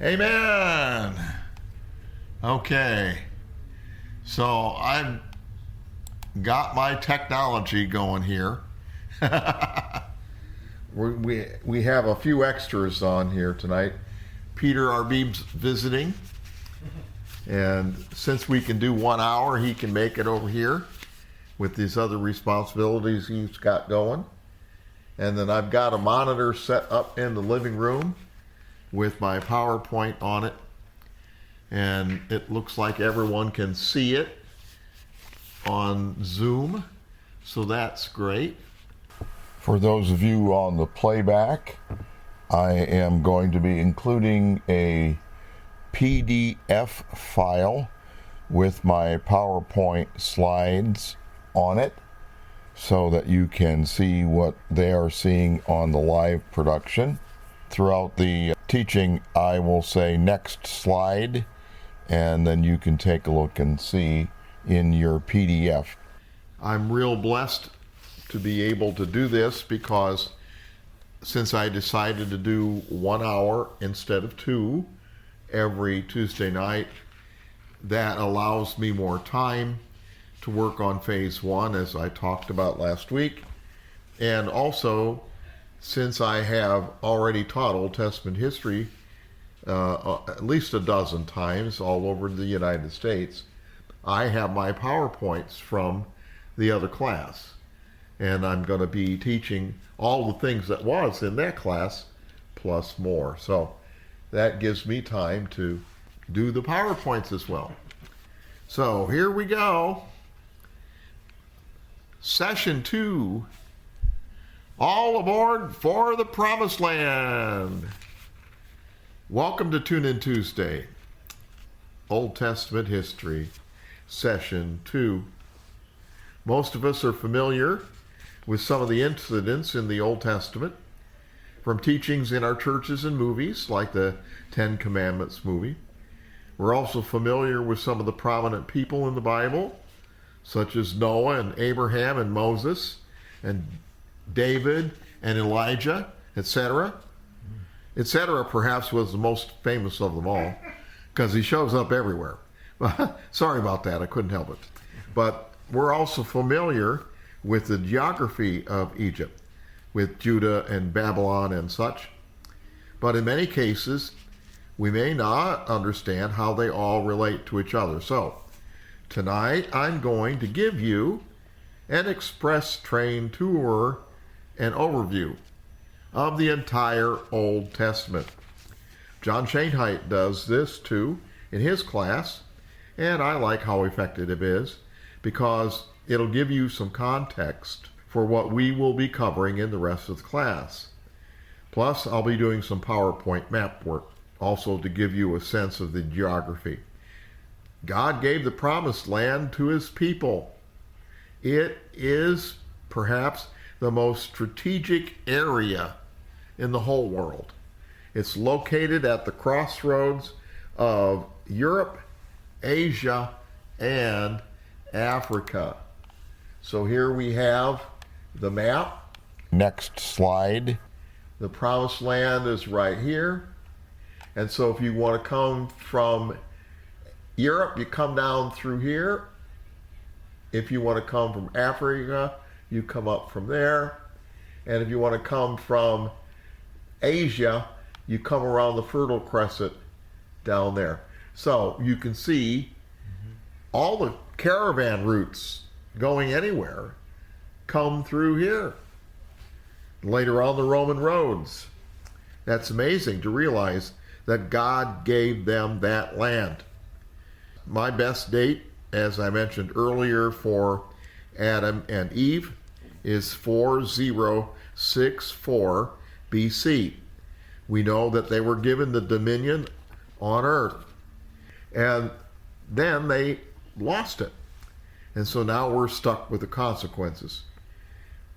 Amen. Okay, so I've got my technology going here. we have a few extras on here tonight. Peter Arbib's visiting, and since we can do 1 hour, he can make it over here with these other responsibilities he's got going. And then I've got a monitor set up in the living room with my PowerPoint on it, and it looks like everyone can see it on Zoom, so that's great. For those of you on the playback, I am going to be including a PDF file with my PowerPoint slides on it so that you can see what they are seeing on the live production. Throughout the teaching, I will say next slide, and then you can take a look and see in your PDF. I'm real blessed to be able to do this because since I decided to do 1 hour instead of 2 every Tuesday night, that allows me more time to work on phase 1, as I talked about last week. And also, since I have already taught Old Testament history at least a dozen times all over the United States, I have my PowerPoints from the other class. And I'm going to be teaching all the things that was in that class plus more. So that gives me time to do the PowerPoints as well. So here we go. Session 2. All aboard for the Promised Land. Welcome to Tune In Tuesday. Old Testament History, Session 2. Most of us are familiar with some of the incidents in the Old Testament from teachings in our churches and movies, like the Ten Commandments movie. We're also familiar with some of the prominent people in the Bible, such as Noah and Abraham and Moses and David and Elijah, etc. Etc. perhaps was the most famous of them all because he shows up everywhere. Sorry about that, I couldn't help it. But we're also familiar with the geography of Egypt, with Judah and Babylon and such. But in many cases, we may not understand how they all relate to each other. So, tonight I'm going to give you an express train tour and overview of the entire Old Testament. John Shainheit does this too in his class, and I like how effective it is because it'll give you some context for what we will be covering in the rest of the class. Plus, I'll be doing some PowerPoint map work, also to give you a sense of the geography. God gave the Promised Land to his people. It is perhaps the most strategic area in the whole world. It's located at the crossroads of Europe, Asia, and Africa. So here we have the map. Next slide. The Promised Land is right here. And so if you want to come from Europe, you come down through here. If you want to come from Africa, you come up from there. And if you want to come from Asia, you come around the Fertile Crescent down there. So you can see all the caravan routes going anywhere come through here. Later on, the Roman roads. That's amazing to realize that God gave them that land. My best date, as I mentioned earlier, for Adam and Eve is 4064 BC. We know that they were given the dominion on earth, and then they lost it. And so now we're stuck with the consequences.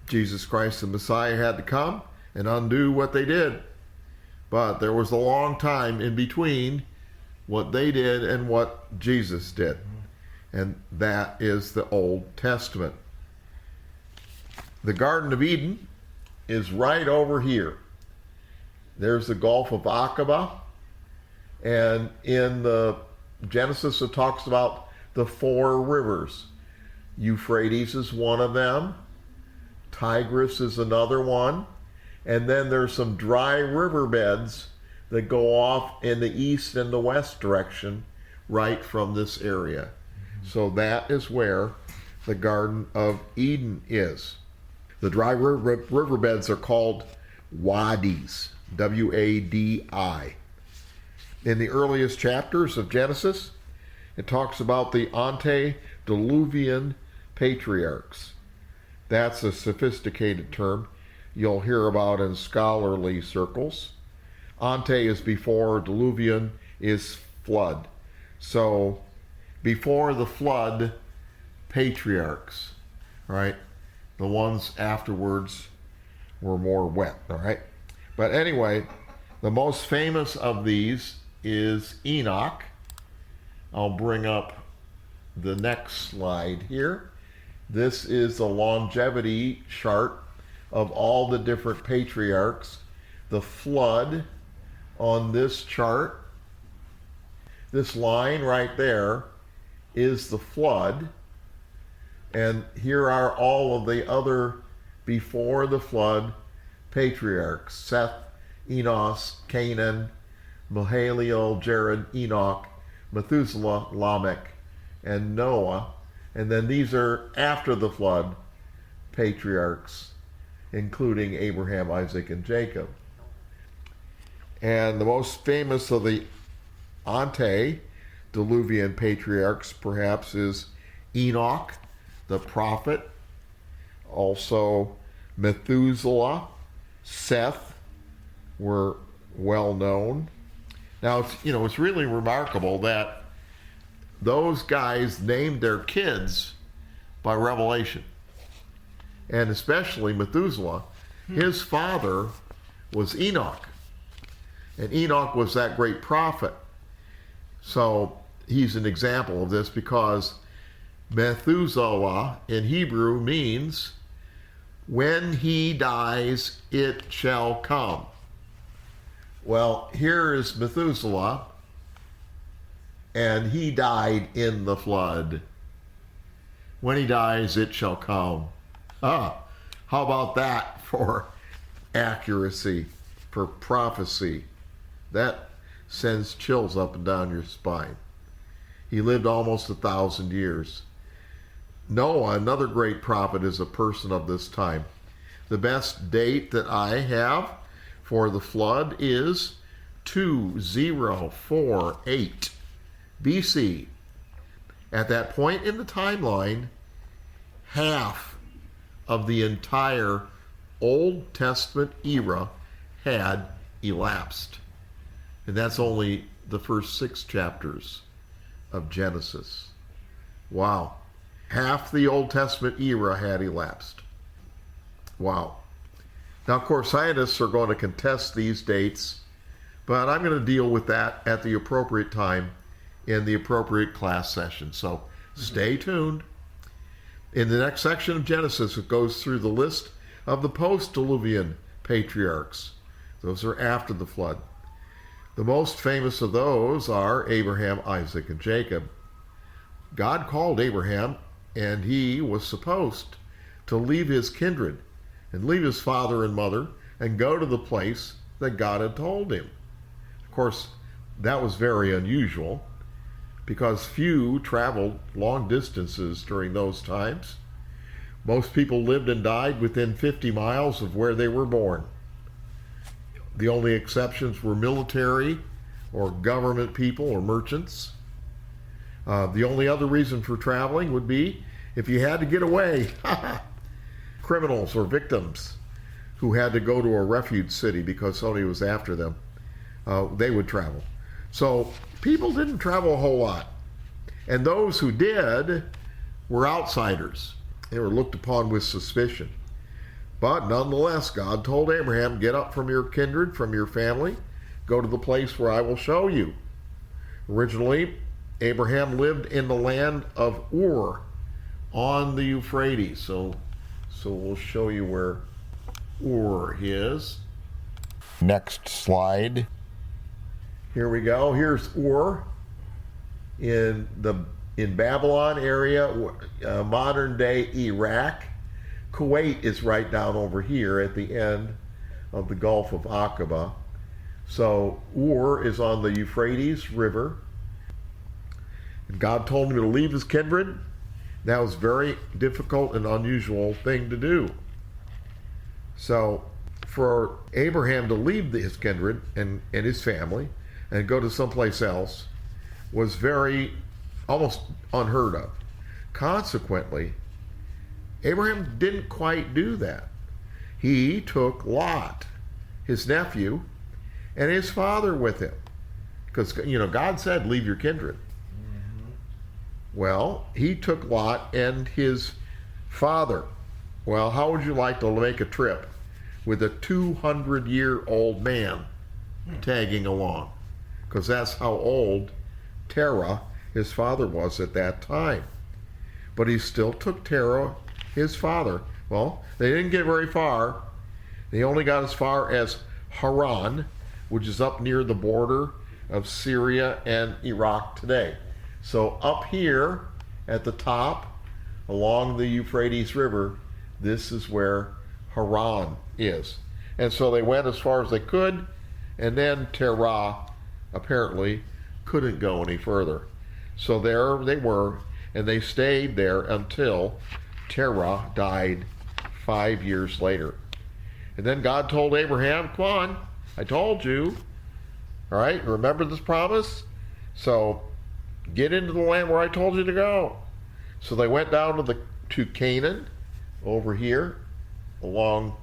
Jesus Christ, the Messiah, had to come and undo what they did. But there was a long time in between what they did and what Jesus did. And that is the Old Testament. The Garden of Eden is right over here. There's the Gulf of Aqaba. And in the Genesis, it talks about the 4 rivers. Euphrates is one of them. Tigris is another one. And then there's some dry riverbeds that go off in the east and the west direction right from this area. So that is where the Garden of Eden is. The dry riverbeds are called wadis, W-A-D-I. In the earliest chapters of Genesis, it talks about the Antediluvian Patriarchs. That's a sophisticated term you'll hear about in scholarly circles. Ante is before, Deluvian is flood. So before the flood, patriarchs, right? The ones afterwards were more wet, all right? But anyway, the most famous of these is Enoch. I'll bring up the next slide here. This is the longevity chart of all the different patriarchs. The flood on this chart, this line right there is the flood. And here are all of the other before the flood patriarchs: Seth, Enos, Canaan, Mahalalel, Jared, Enoch, Methuselah, Lamech, and Noah. And then these are after the flood patriarchs, including Abraham, Isaac, and Jacob. And the most famous of the Antediluvian patriarchs perhaps is Enoch, the prophet, also Methuselah, Seth were well known. Now, it's really remarkable that those guys named their kids by revelation. And especially Methuselah, his father was Enoch. And Enoch was that great prophet. So he's an example of this because Methuselah in Hebrew means when he dies, it shall come. Well, here is Methuselah, and he died in the flood. When he dies, it shall come. How about that for accuracy, for prophecy? That sends chills up and down your spine. He lived almost 1,000 years. Noah, another great prophet, is a person of this time. The best date that I have for the flood is 2048 BC. At that point in the timeline, half of the entire Old Testament era had elapsed. And that's only the first 6 chapters of Genesis. Wow. Half the Old Testament era had elapsed. Wow. Now, of course, scientists are going to contest these dates, but I'm going to deal with that at the appropriate time in the appropriate class session. So stay tuned. In the next section of Genesis, it goes through the list of the post-Deluvian patriarchs. Those are after the flood. The most famous of those are Abraham, Isaac, and Jacob. God called Abraham, and he was supposed to leave his kindred and leave his father and mother and go to the place that God had told him. Of course, that was very unusual because few traveled long distances during those times. Most people lived and died within 50 miles of where they were born. The only exceptions were military or government people or merchants. The only other reason for traveling would be if you had to get away. Criminals or victims who had to go to a refuge city because somebody was after them, they would travel. So people didn't travel a whole lot. And those who did were outsiders. They were looked upon with suspicion. But nonetheless, God told Abraham, get up from your kindred, from your family, go to the place where I will show you. Originally, Abraham lived in the land of Ur on the Euphrates. So we'll show you where Ur is. Next slide. Here we go. Here's Ur in Babylon area, modern day Iraq. Kuwait is right down over here at the end of the Gulf of Aqaba. So Ur is on the Euphrates River. And God told him to leave his kindred. That was a very difficult and unusual thing to do. So for Abraham to leave his kindred and his family and go to someplace else was very, almost unheard of. Consequently, Abraham didn't quite do that. He took Lot, his nephew, and his father with him. Because, God said, leave your kindred. Mm-hmm. Well, he took Lot and his father. Well, how would you like to make a trip with a 200-year-old man tagging along? Because that's how old Terah, his father, was at that time. But he still took Terah, his father. Well, they didn't get very far. They only got as far as Haran, which is up near the border of Syria and Iraq today. So up here at the top, along the Euphrates River, this is where Haran is. And so they went as far as they could, and then Terah apparently couldn't go any further. So there they were, and they stayed there until Terah died 5 years later. And then God told Abraham, come on, I told you. All right, remember this promise? So get into the land where I told you to go. So they went down to Canaan, over here, along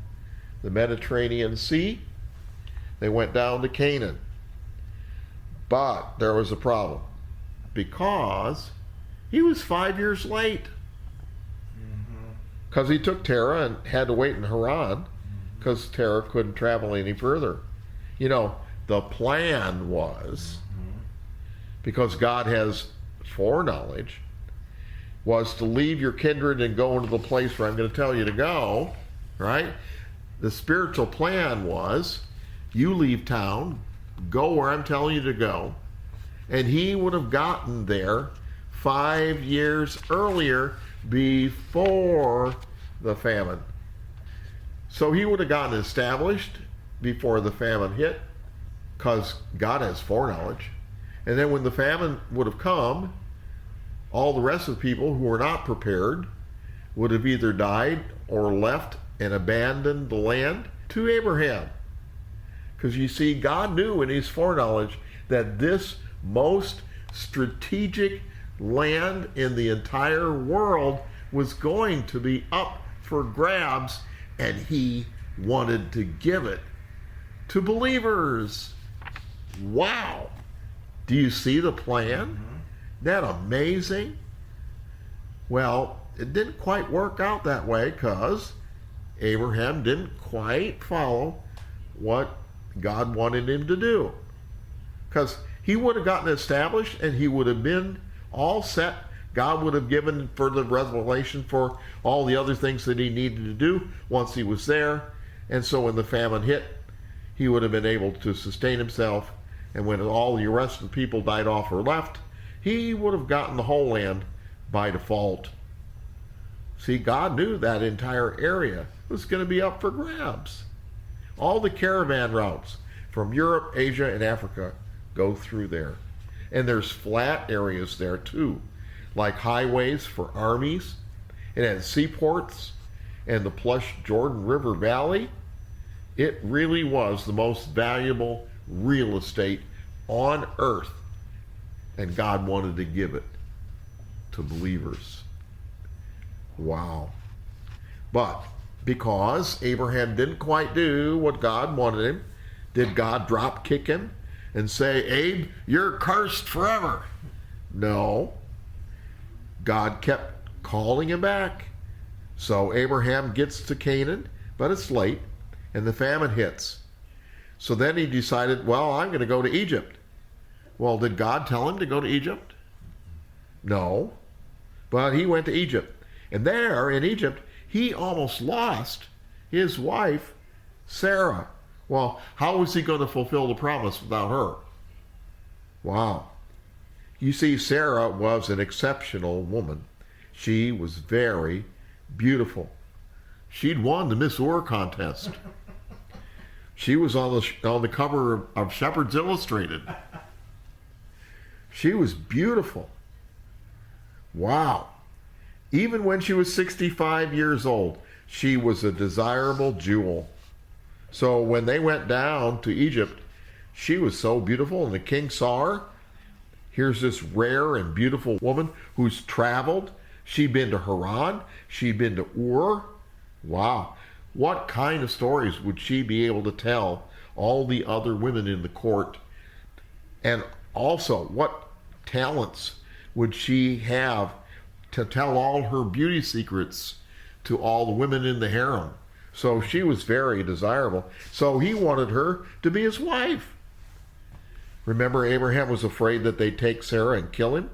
the Mediterranean Sea. They went down to Canaan. But there was a problem, because he was 5 years late. Because he took Terah and had to wait in Haran, because Terah couldn't travel any further. The plan was, because God has foreknowledge, was to leave your kindred and go into the place where I'm going to tell you to go, right? The spiritual plan was, you leave town, go where I'm telling you to go, and he would have gotten there 5 years earlier, before the famine. So he would have gotten established before the famine hit, because God has foreknowledge. And then when the famine would have come, all the rest of the people who were not prepared would have either died or left and abandoned the land to Abraham. Because you see, God knew in his foreknowledge that this most strategic land in the entire world was going to be up for grabs, and he wanted to give it to believers. Wow. Do you see the plan? Mm-hmm. Isn't that amazing? Well, it didn't quite work out that way, because Abraham didn't quite follow what God wanted him to do. Because he would have gotten established and he would have been all set. God would have given further revelation for all the other things that he needed to do once he was there. And so when the famine hit, he would have been able to sustain himself. And when all the rest of the people died off or left, he would have gotten the whole land by default. See, God knew that entire area was going to be up for grabs. All the caravan routes from Europe, Asia, and Africa go through there. And there's flat areas there too, like highways for armies. It has seaports and the plush Jordan River Valley. It really was the most valuable real estate on earth, and God wanted to give it to believers. Wow. But because Abraham didn't quite do what God wanted him, did God drop kick him and say, Abe, you're cursed forever? No. God kept calling him back. So Abraham gets to Canaan, but it's late, and the famine hits. So then he decided, well, I'm going to go to Egypt. Well, did God tell him to go to Egypt? No. But he went to Egypt. And there in Egypt, he almost lost his wife, Sarah. Well, how was he going to fulfill the promise without her? Wow. You see, Sarah was an exceptional woman. She was very beautiful. She'd won the Miss Ur contest. She was on the cover of Shepherd's Illustrated. She was beautiful. Wow. Even when she was 65 years old, she was a desirable jewel. So when they went down to Egypt, she was so beautiful, and the king saw her. Here's this rare and beautiful woman who's traveled. She'd been to Haran. She'd been to Ur. Wow. What kind of stories would she be able to tell all the other women in the court? And also, what talents would she have to tell all her beauty secrets to all the women in the harem? So she was very desirable. So he wanted her to be his wife. Remember, Abraham was afraid that they'd take Sarah and kill him?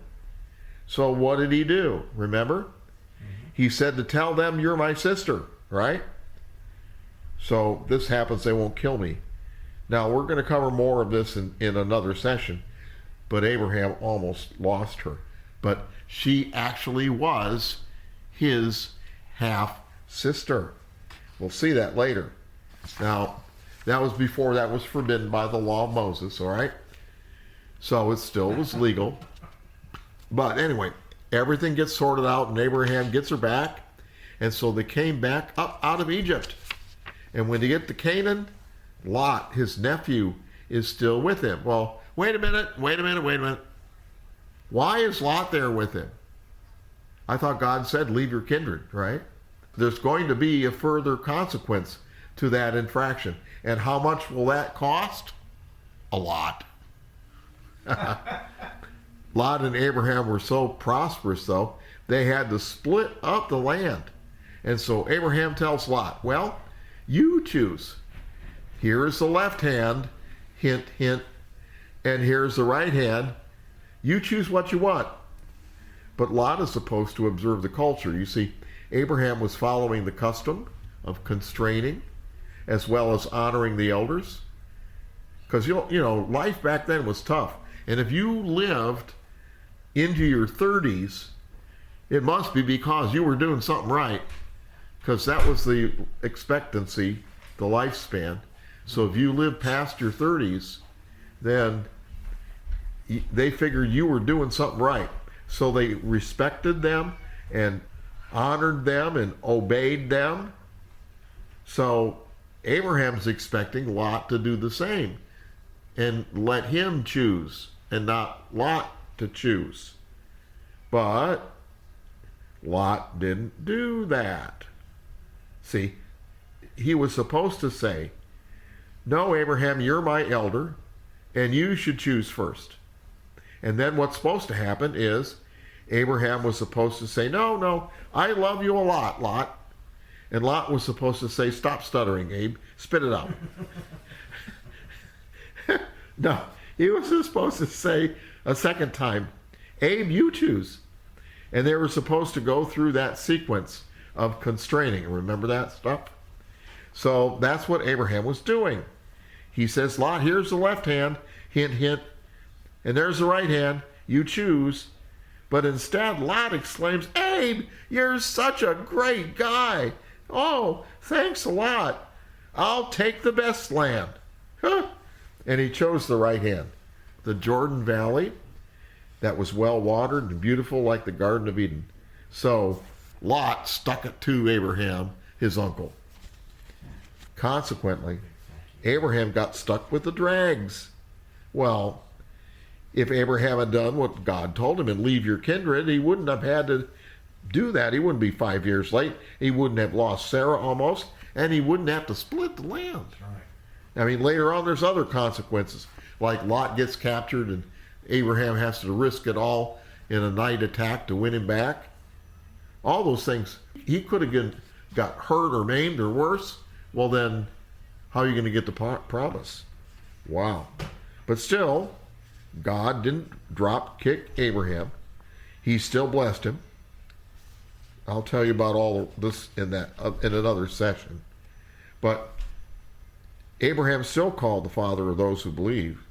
So what did he do? Remember? He said to tell them, you're my sister, right? So this happens, they won't kill me. Now, we're going to cover more of this in another session, but Abraham almost lost her. But she actually was his half-sister. We'll see that later. Now, that was before that was forbidden by the law of Moses, all right? So it still was legal. But anyway, everything gets sorted out, and Abraham gets her back. And so they came back up out of Egypt. And when they get to Canaan, Lot, his nephew, is still with him. Well, wait a minute. Why is Lot there with him? I thought God said, leave your kindred, right? There's going to be a further consequence to that infraction. And how much will that cost? A lot. Lot and Abraham were so prosperous, though, they had to split up the land. And so Abraham tells Lot, well, you choose. Here's the left hand, hint, hint, and here's the right hand. You choose what you want. But Lot is supposed to observe the culture. You see, Abraham was following the custom of constraining as well as honoring the elders. Because, you know, life back then was tough. And if you lived into your 30s, it must be because you were doing something right. Because that was the expectancy, the lifespan. So if you lived past your 30s, then they figured you were doing something right. So they respected them and honored them and obeyed them. So Abraham's expecting Lot to do the same and let him choose and not Lot to choose. But Lot didn't do that. See, he was supposed to say, no, Abraham, you're my elder, and you should choose first. And then what's supposed to happen is Abraham was supposed to say, no, I love you a lot, Lot. And Lot was supposed to say, stop stuttering, Abe, spit it out. No, he was supposed to say a second time, Abe, you choose. And they were supposed to go through that sequence of constraining. Remember that stuff? So that's what Abraham was doing. He says, Lot, here's the left hand, hint, hint, and there's the right hand, you choose. But instead, Lot exclaims, Abe, you're such a great guy. Oh, thanks a lot. I'll take the best land. Huh. And he chose the right hand, the Jordan Valley that was well watered and beautiful like the Garden of Eden. So Lot stuck it to Abraham, his uncle. Consequently, Abraham got stuck with the dregs. Well, if Abraham had done what God told him and leave your kindred, he wouldn't have had to do that. He wouldn't be 5 years late. He wouldn't have lost Sarah almost, and he wouldn't have to split the land. That's right. I mean, later on, there's other consequences, like Lot gets captured and Abraham has to risk it all in a night attack to win him back. All those things. He could have got hurt or maimed or worse. Well, then, how are you going to get the promise? Wow. But still, God didn't drop kick Abraham. He still blessed him. I'll tell you about all of this in another session. But Abraham still called the father of those who believe,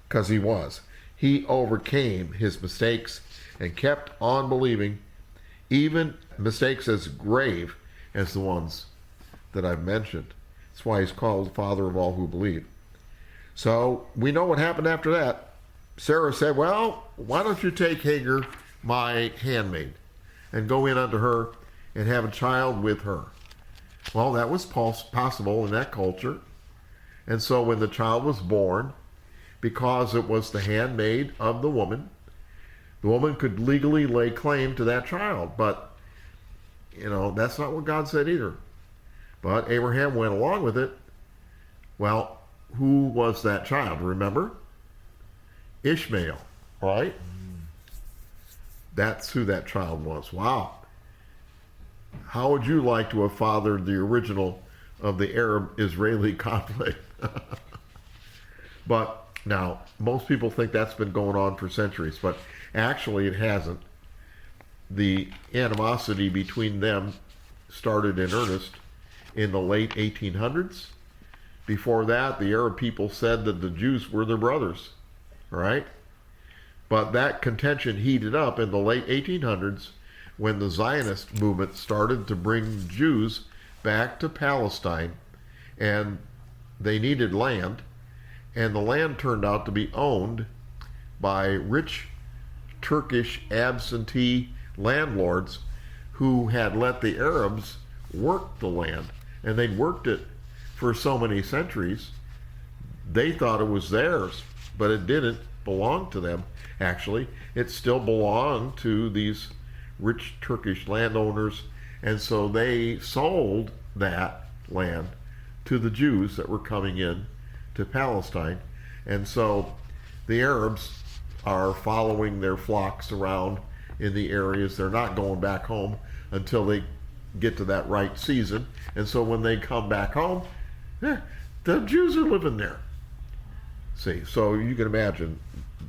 because he was. he overcame his mistakes and kept on believing, even mistakes as grave as the ones that I've mentioned. That's why he's called the father of all who believe. So we know what happened after that. Sarah said, well, why don't you take Hagar, my handmaid, and go in unto her and have a child with her? Well, that was possible in that culture. And so when the child was born, because it was the handmaid of the woman could legally lay claim to that child. But, that's not what God said either. But Abraham went along with it. Well, who was that child? Remember? Ishmael, right? That's who that child was. Wow. How would you like to have fathered the original of the Arab-Israeli conflict? But now, most people think that's been going on for centuries, but actually it hasn't. The animosity between them started in earnest in the late 1800s. Before that, the Arab people said that the Jews were their brothers, right? But that contention heated up in the late 1800s when the Zionist movement started to bring Jews back to Palestine, and they needed land, and the land turned out to be owned by rich Turkish absentee landlords who had let the Arabs work the land, and they'd worked it for so many centuries. They thought it was theirs, but it didn't belong to them. Actually, it still belonged to these rich Turkish landowners, and so they sold that land to the Jews that were coming in to Palestine. And so the Arabs are following their flocks around in the areas. They're not going back home until they get to that right season. And so when they come back home, the Jews are living there. See, so you can imagine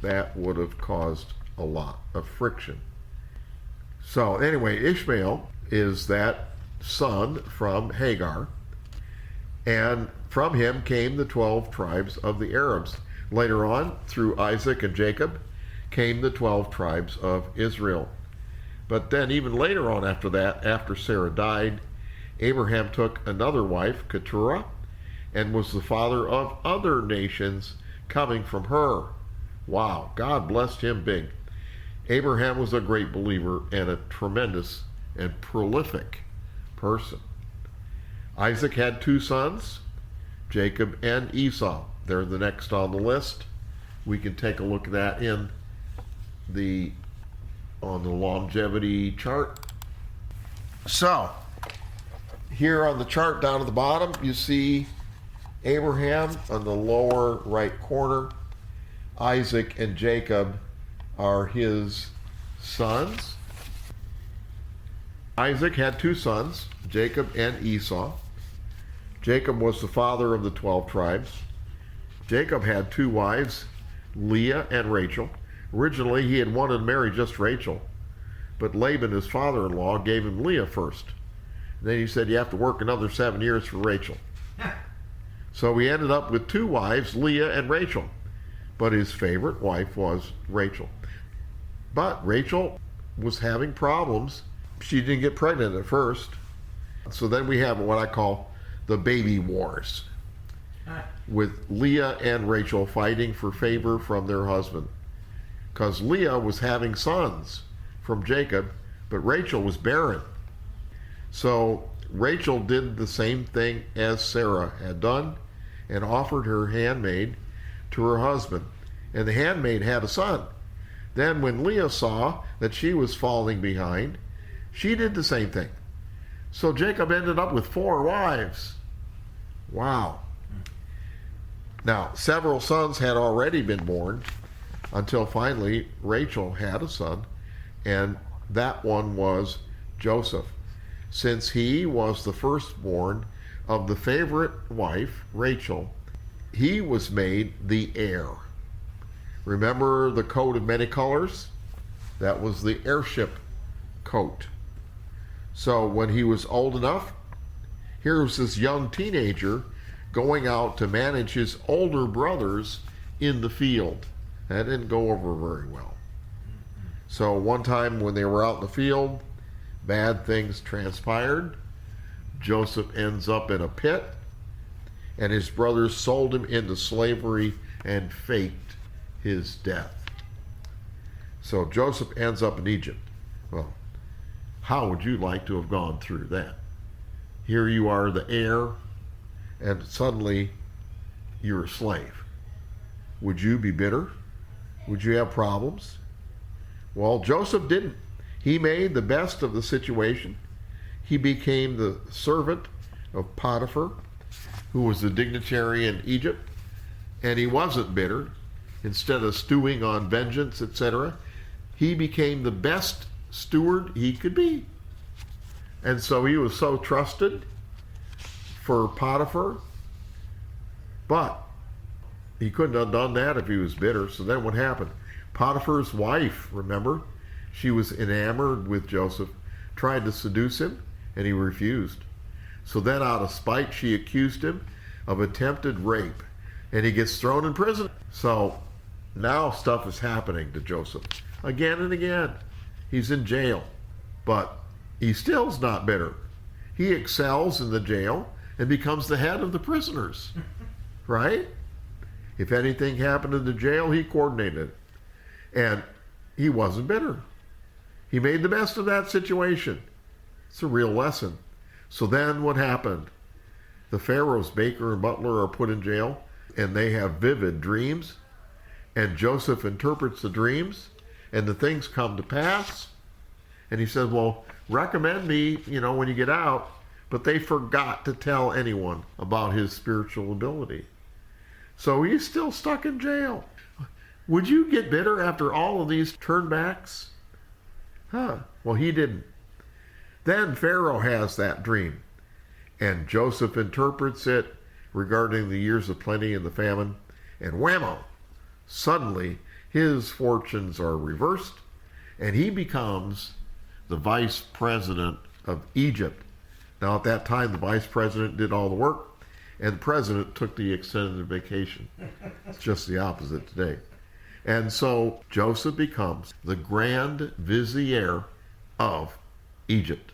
that would have caused a lot of friction. So anyway, Ishmael is that son from Hagar, and from him came the 12 tribes of the Arabs. Later on, through Isaac and Jacob, came the 12 tribes of Israel. But then even later on after that, after Sarah died, Abraham took another wife, Keturah, and was the father of other nations coming from her. Wow, God blessed him big. Abraham was a great believer and a tremendous and prolific person. Isaac had 2 sons, Jacob and Esau. They're the next on the list. We can take a look at that on the longevity chart. So, here on the chart down at the bottom, you see Abraham on the lower right corner. Isaac and Jacob are his sons. Isaac had 2 sons, Jacob and Esau. Jacob was the father of the 12 tribes. Jacob had 2 wives, Leah and Rachel. Originally, he had wanted to marry just Rachel, but Laban, his father-in-law, gave him Leah first. And then he said, you have to work another 7 years for Rachel. So he ended up with 2 wives, Leah and Rachel. But his favorite wife was Rachel. But Rachel was having problems. She didn't get pregnant at first. So then we have what I call the baby wars, with Leah and Rachel fighting for favor from their husband. Because Leah was having sons from Jacob, but Rachel was barren. So Rachel did the same thing as Sarah had done and offered her handmaid to her husband. And the handmaid had a son. Then when Leah saw that she was falling behind, she did the same thing. So Jacob ended up with 4 wives. Wow. Now, several sons had already been born until finally Rachel had a son, and that one was Joseph. Since he was the firstborn of the favorite wife, Rachel, he was made the heir. Remember the coat of many colors? That was the heirship coat. So when he was old enough, here was this young teenager going out to manage his older brothers in the field. That didn't go over very well. So one time when they were out in the field, bad things transpired. Joseph ends up in a pit, and his brothers sold him into slavery and faked his death. So Joseph ends up in Egypt. Well, how would you like to have gone through that? Here you are, the heir, and suddenly you're a slave. Would you be bitter? Would you have problems? Well, Joseph didn't. He made the best of the situation. He became the servant of Potiphar, who was the dignitary in Egypt, and he wasn't bitter. Instead of stewing on vengeance, etc., he became the best steward he could be. And so he was so trusted for Potiphar, but he couldn't have done that if he was bitter. So then what happened? Potiphar's wife, remember, she was enamored with Joseph, tried to seduce him, and he refused. So then out of spite, she accused him of attempted rape, and he gets thrown in prison. So now stuff is happening to Joseph again and again. He's in jail, but he still's not bitter. He excels in the jail and becomes the head of the prisoners, right? If anything happened in the jail, he coordinated it. And he wasn't bitter. He made the best of that situation. It's a real lesson. So then what happened? The Pharaoh's baker and butler are put in jail, and they have vivid dreams. And Joseph interprets the dreams, and the things come to pass. And he says, well, recommend me, when you get out. But they forgot to tell anyone about his spiritual ability. So he's still stuck in jail. Would you get bitter after all of these turnbacks? Well, he didn't. Then Pharaoh has that dream, and Joseph interprets it regarding the years of plenty and the famine, and whammo, suddenly his fortunes are reversed, and he becomes the vice president of Egypt. Now, at that time, the vice president did all the work, and the president took the extended vacation. It's just the opposite today. And so Joseph becomes the grand vizier of Egypt,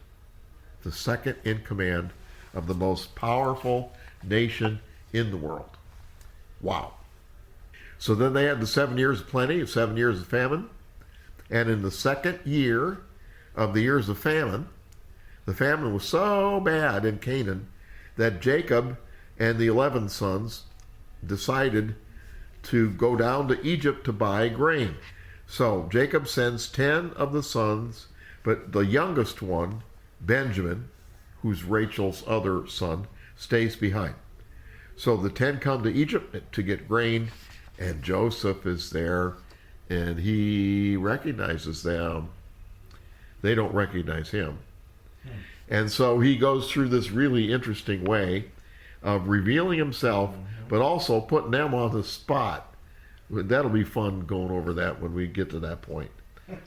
the second in command of the most powerful nation in the world. Wow. So then they had the 7 years of plenty, 7 years of famine. And in the second year of the years of famine, the famine was so bad in Canaan that Jacob and the 11 sons decided to go down to Egypt to buy grain. So Jacob sends 10 of the sons, but the youngest one, Benjamin, who's Rachel's other son, stays behind. So the 10 come to Egypt to get grain, and Joseph is there, and he recognizes them. They don't recognize him. And so he goes through this really interesting way of revealing himself, but also putting them on the spot. That'll be fun going over that when we get to that point.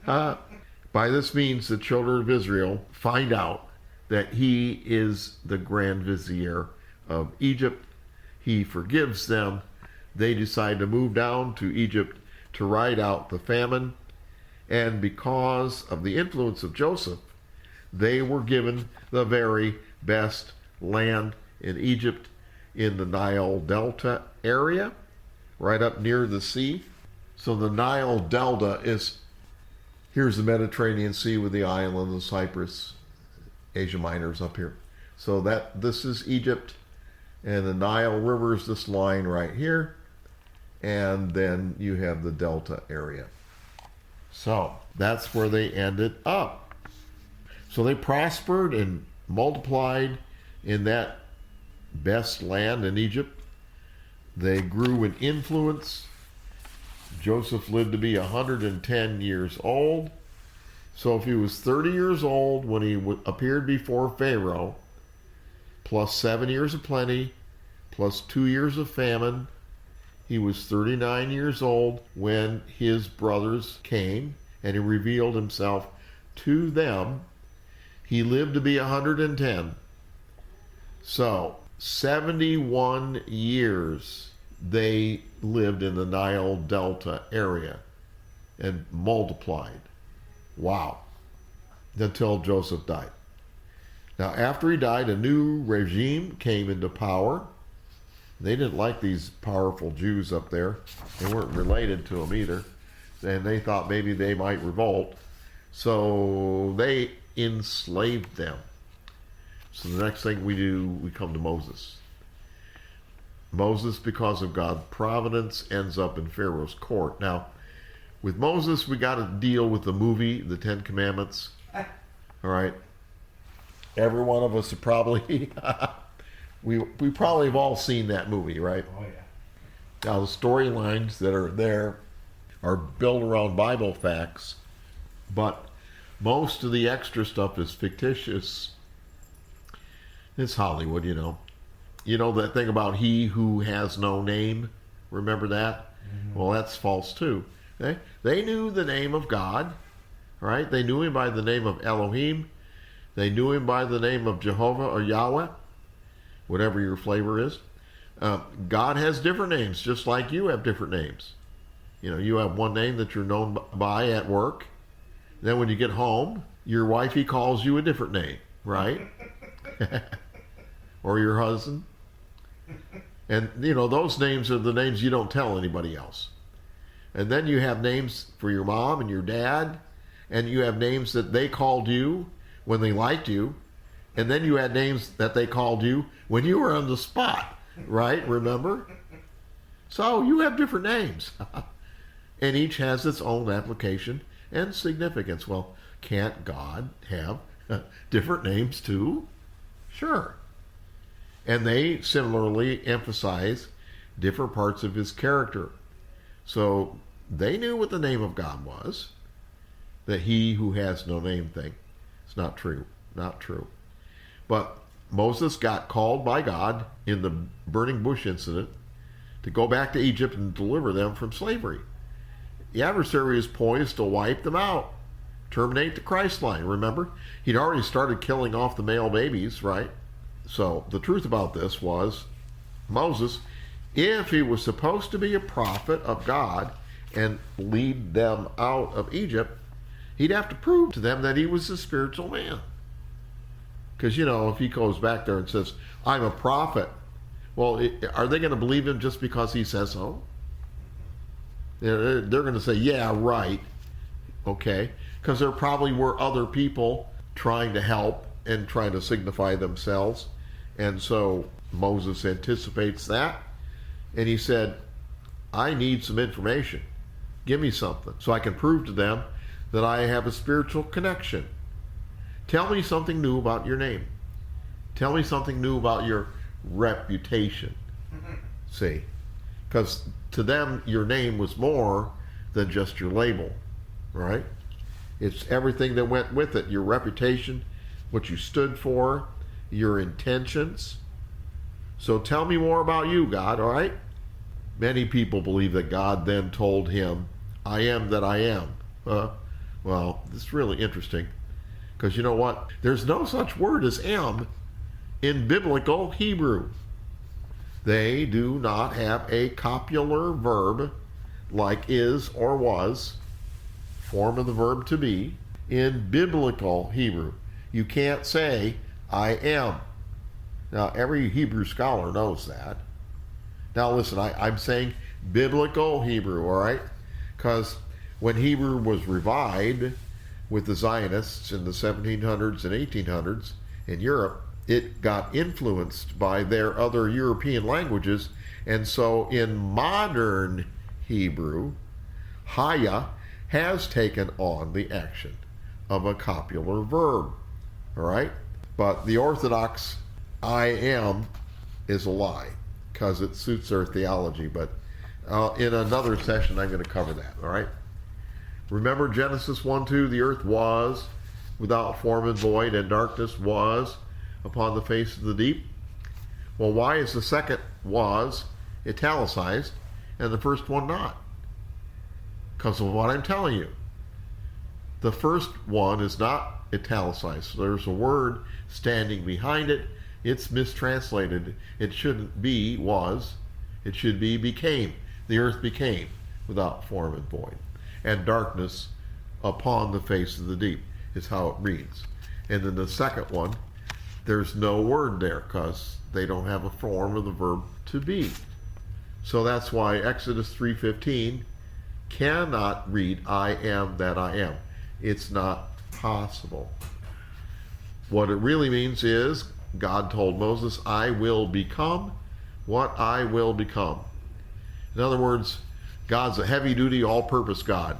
By this means, the children of Israel find out that he is the grand vizier of Egypt. He forgives them. They decide to move down to Egypt to ride out the famine. And because of the influence of Joseph, they were given the very best land in Egypt, in the Nile Delta area, right up near the sea. So the Nile Delta here's the Mediterranean Sea with the island of Cyprus, Asia Minor's up here. So this is Egypt, and the Nile River is this line right here, and then you have the Delta area. So that's where they ended up. So they prospered and multiplied in that best land in Egypt. They grew in influence. Joseph lived to be 110 years old. So if he was 30 years old when he appeared before Pharaoh, plus 7 years of plenty, plus 2 years of famine, he was 39 years old when his brothers came and he revealed himself to them. He lived to be 110. So 71 years they lived in the Nile Delta area and multiplied. Wow. Until Joseph died. Now, after he died, a new regime came into power. They didn't like these powerful Jews up there. They weren't related to them either. And they thought maybe they might revolt. So they enslaved them. So the next thing we do, we come to Moses. Moses, because of God's providence, ends up in Pharaoh's court. Now, with Moses, we got to deal with the movie, The Ten Commandments. All right. Every one of us have probably, we probably have all seen that movie, right? Oh, yeah. Now, the storylines that are there are built around Bible facts, but most of the extra stuff is fictitious. It's Hollywood, you know. You know that thing about he who has no name? Remember that? Mm-hmm. Well, that's false too. They knew the name of God, right? They knew him by the name of Elohim. They knew him by the name of Jehovah or Yahweh, whatever your flavor is. God has different names, just like you have different names. You know, you have one name that you're known by at work. Then when you get home, your wifey calls you a different name, right? Or your husband. And, you know, those names are the names you don't tell anybody else. And then you have names for your mom and your dad, and you have names that they called you when they liked you, and then you had names that they called you when you were on the spot, right? Remember? So you have different names, and each has its own application and significance. Well, can't God have different names too? Sure. And they similarly emphasize different parts of his character. So they knew what the name of God was, that he who has no name thing. It's not true. Not true. But Moses got called by God in the burning bush incident to go back to Egypt and deliver them from slavery. The adversary is poised to wipe them out, terminate the Christ line. Remember? He'd already started killing off the male babies, right? So the truth about this was Moses, if he was supposed to be a prophet of God and lead them out of Egypt, he'd have to prove to them that he was a spiritual man. Because, you know, if he goes back there and says, I'm a prophet, well, are they going to believe him just because he says so? They're going to say, yeah, right. Okay. Because there probably were other people trying to help and trying to signify themselves. And so Moses anticipates that. And he said, I need some information. Give me something so I can prove to them that I have a spiritual connection. Tell me something new about your name. Tell me something new about your reputation. See? Because to them, your name was more than just your label, right? It's everything that went with it. Your reputation, what you stood for, your intentions. So tell me more about you, God, all right? Many people believe that God then told him, I am that I am. Well, it's really interesting. Because you know what? There's no such word as am in biblical Hebrew. They do not have a copular verb like is or was, form of the verb to be, in biblical Hebrew. You can't say, I am. Now, every Hebrew scholar knows that. Now, listen, I'm saying biblical Hebrew, all right? Because when Hebrew was revived with the Zionists in the 1700s and 1800s in Europe, it got influenced by their other European languages. And so in modern Hebrew, Haya has taken on the action of a copular verb, all right? But the Orthodox I am is a lie because it suits their theology. But in another session, I'm going to cover that, all right? Remember Genesis 1:2, the earth was without form and void, and darkness was upon the face of the deep. Well, why is the second was italicized and the first one not? Because of what I'm telling you. The first one is not italicized. So there's a word standing behind it. It's mistranslated. It shouldn't be was. It should be became. The earth became without form and void. And darkness upon the face of the deep is how it reads. And then the second one, there's no word there because they don't have a form of the verb to be. So that's why Exodus 3:15 cannot read, I am that I am. It's not possible. What it really means is God told Moses, I will become what I will become. In other words, God's a heavy-duty, all-purpose God.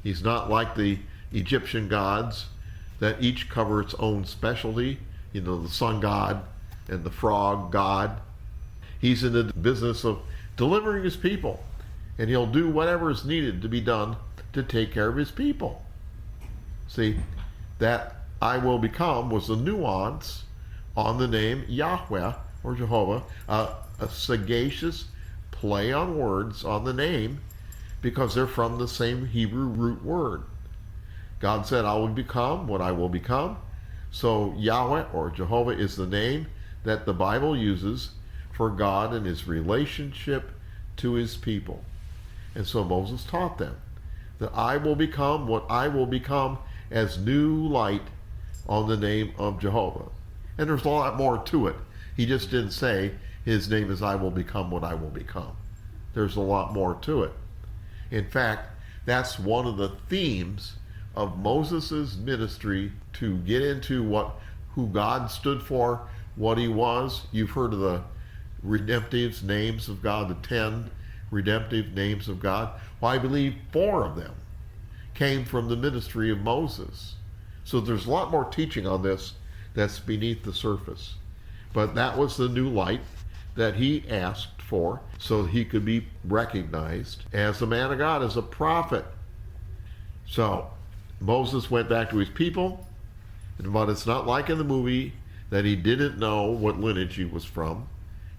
He's not like the Egyptian gods that each cover its own specialty. You know, the sun god and the frog god. He's in the business of delivering his people, and he'll do whatever is needed to be done to take care of his people. See, that I will become was a nuance on the name Yahweh or Jehovah, a sagacious play on words on the name because they're from the same Hebrew root word. God said, I will become what I will become. So Yahweh or Jehovah is the name that the Bible uses for God and his relationship to his people. And so Moses taught them that I will become what I will become as new light on the name of Jehovah. And there's a lot more to it. He just didn't say his name is I will become what I will become. There's a lot more to it. In fact, that's one of the themes of Moses' ministry, to get into who God stood for, what he was. You've heard of the redemptive names of God, the 10 redemptive names of God. Well, I believe 4 of them came from the ministry of Moses. So there's a lot more teaching on this that's beneath the surface. But that was the new light that he asked for so he could be recognized as a man of God, as a prophet. So Moses went back to his people, but it's not like in the movie that he didn't know what lineage he was from.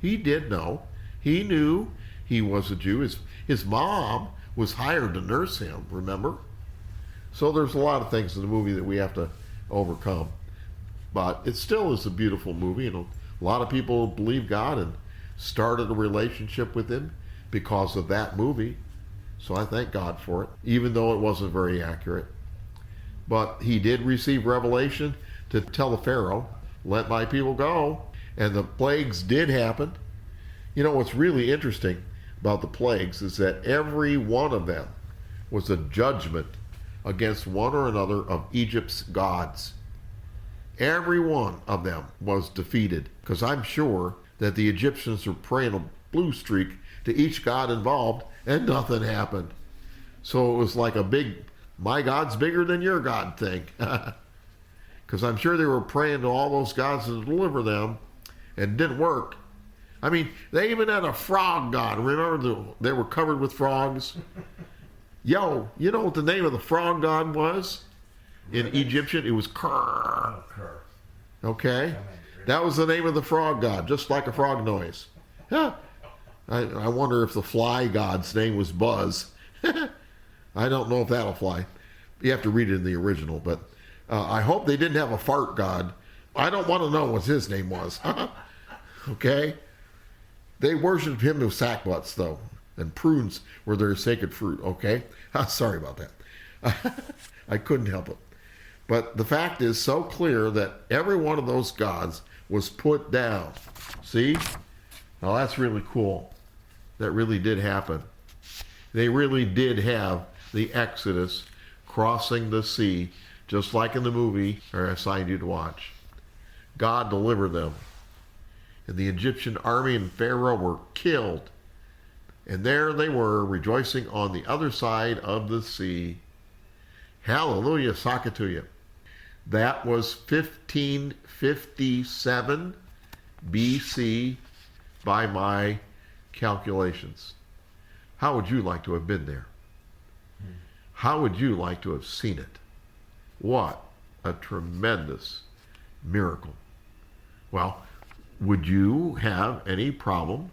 He did know. He knew he was a Jew. His mom was hired to nurse him, remember? So there's a lot of things in the movie that we have to overcome. But it still is a beautiful movie, and a lot of people believe God and started a relationship with him because of that movie. So I thank God for it, even though it wasn't very accurate. But he did receive revelation to tell the Pharaoh, let my people go. And the plagues did happen. You know, what's really interesting about the plagues is that every one of them was a judgment against one or another of Egypt's gods. Every one of them was defeated, because I'm sure that the Egyptians were praying a blue streak to each god involved, and nothing happened. So it was like a big, my God's bigger than your God thing. Because I'm sure they were praying to all those gods to deliver them, and it didn't work. I mean, they even had a frog god. Remember, they were covered with frogs? Yo, you know what the name of the frog god was? In Egyptian, it was Kerr. Okay? That was the name of the frog god, just like a frog noise. Yeah. I wonder if the fly god's name was Buzz. I don't know if that'll fly. You have to read it in the original, but I hope they didn't have a fart god. I don't want to know what his name was. Okay? They worshipped him with sackbuts, though, and prunes were their sacred fruit, okay? Sorry about that. I couldn't help it. But the fact is so clear that every one of those gods was put down. See? Now that's really cool. That really did happen. They really did have the Exodus crossing the sea, just like in the movie I assigned you to watch. God delivered them. And the Egyptian army and Pharaoh were killed. And there they were, rejoicing on the other side of the sea. Hallelujah, Sakatuya. That was 1557 BC by my calculations. How would you like to have been there? How would you like to have seen it? What a tremendous miracle. Well, would you have any problem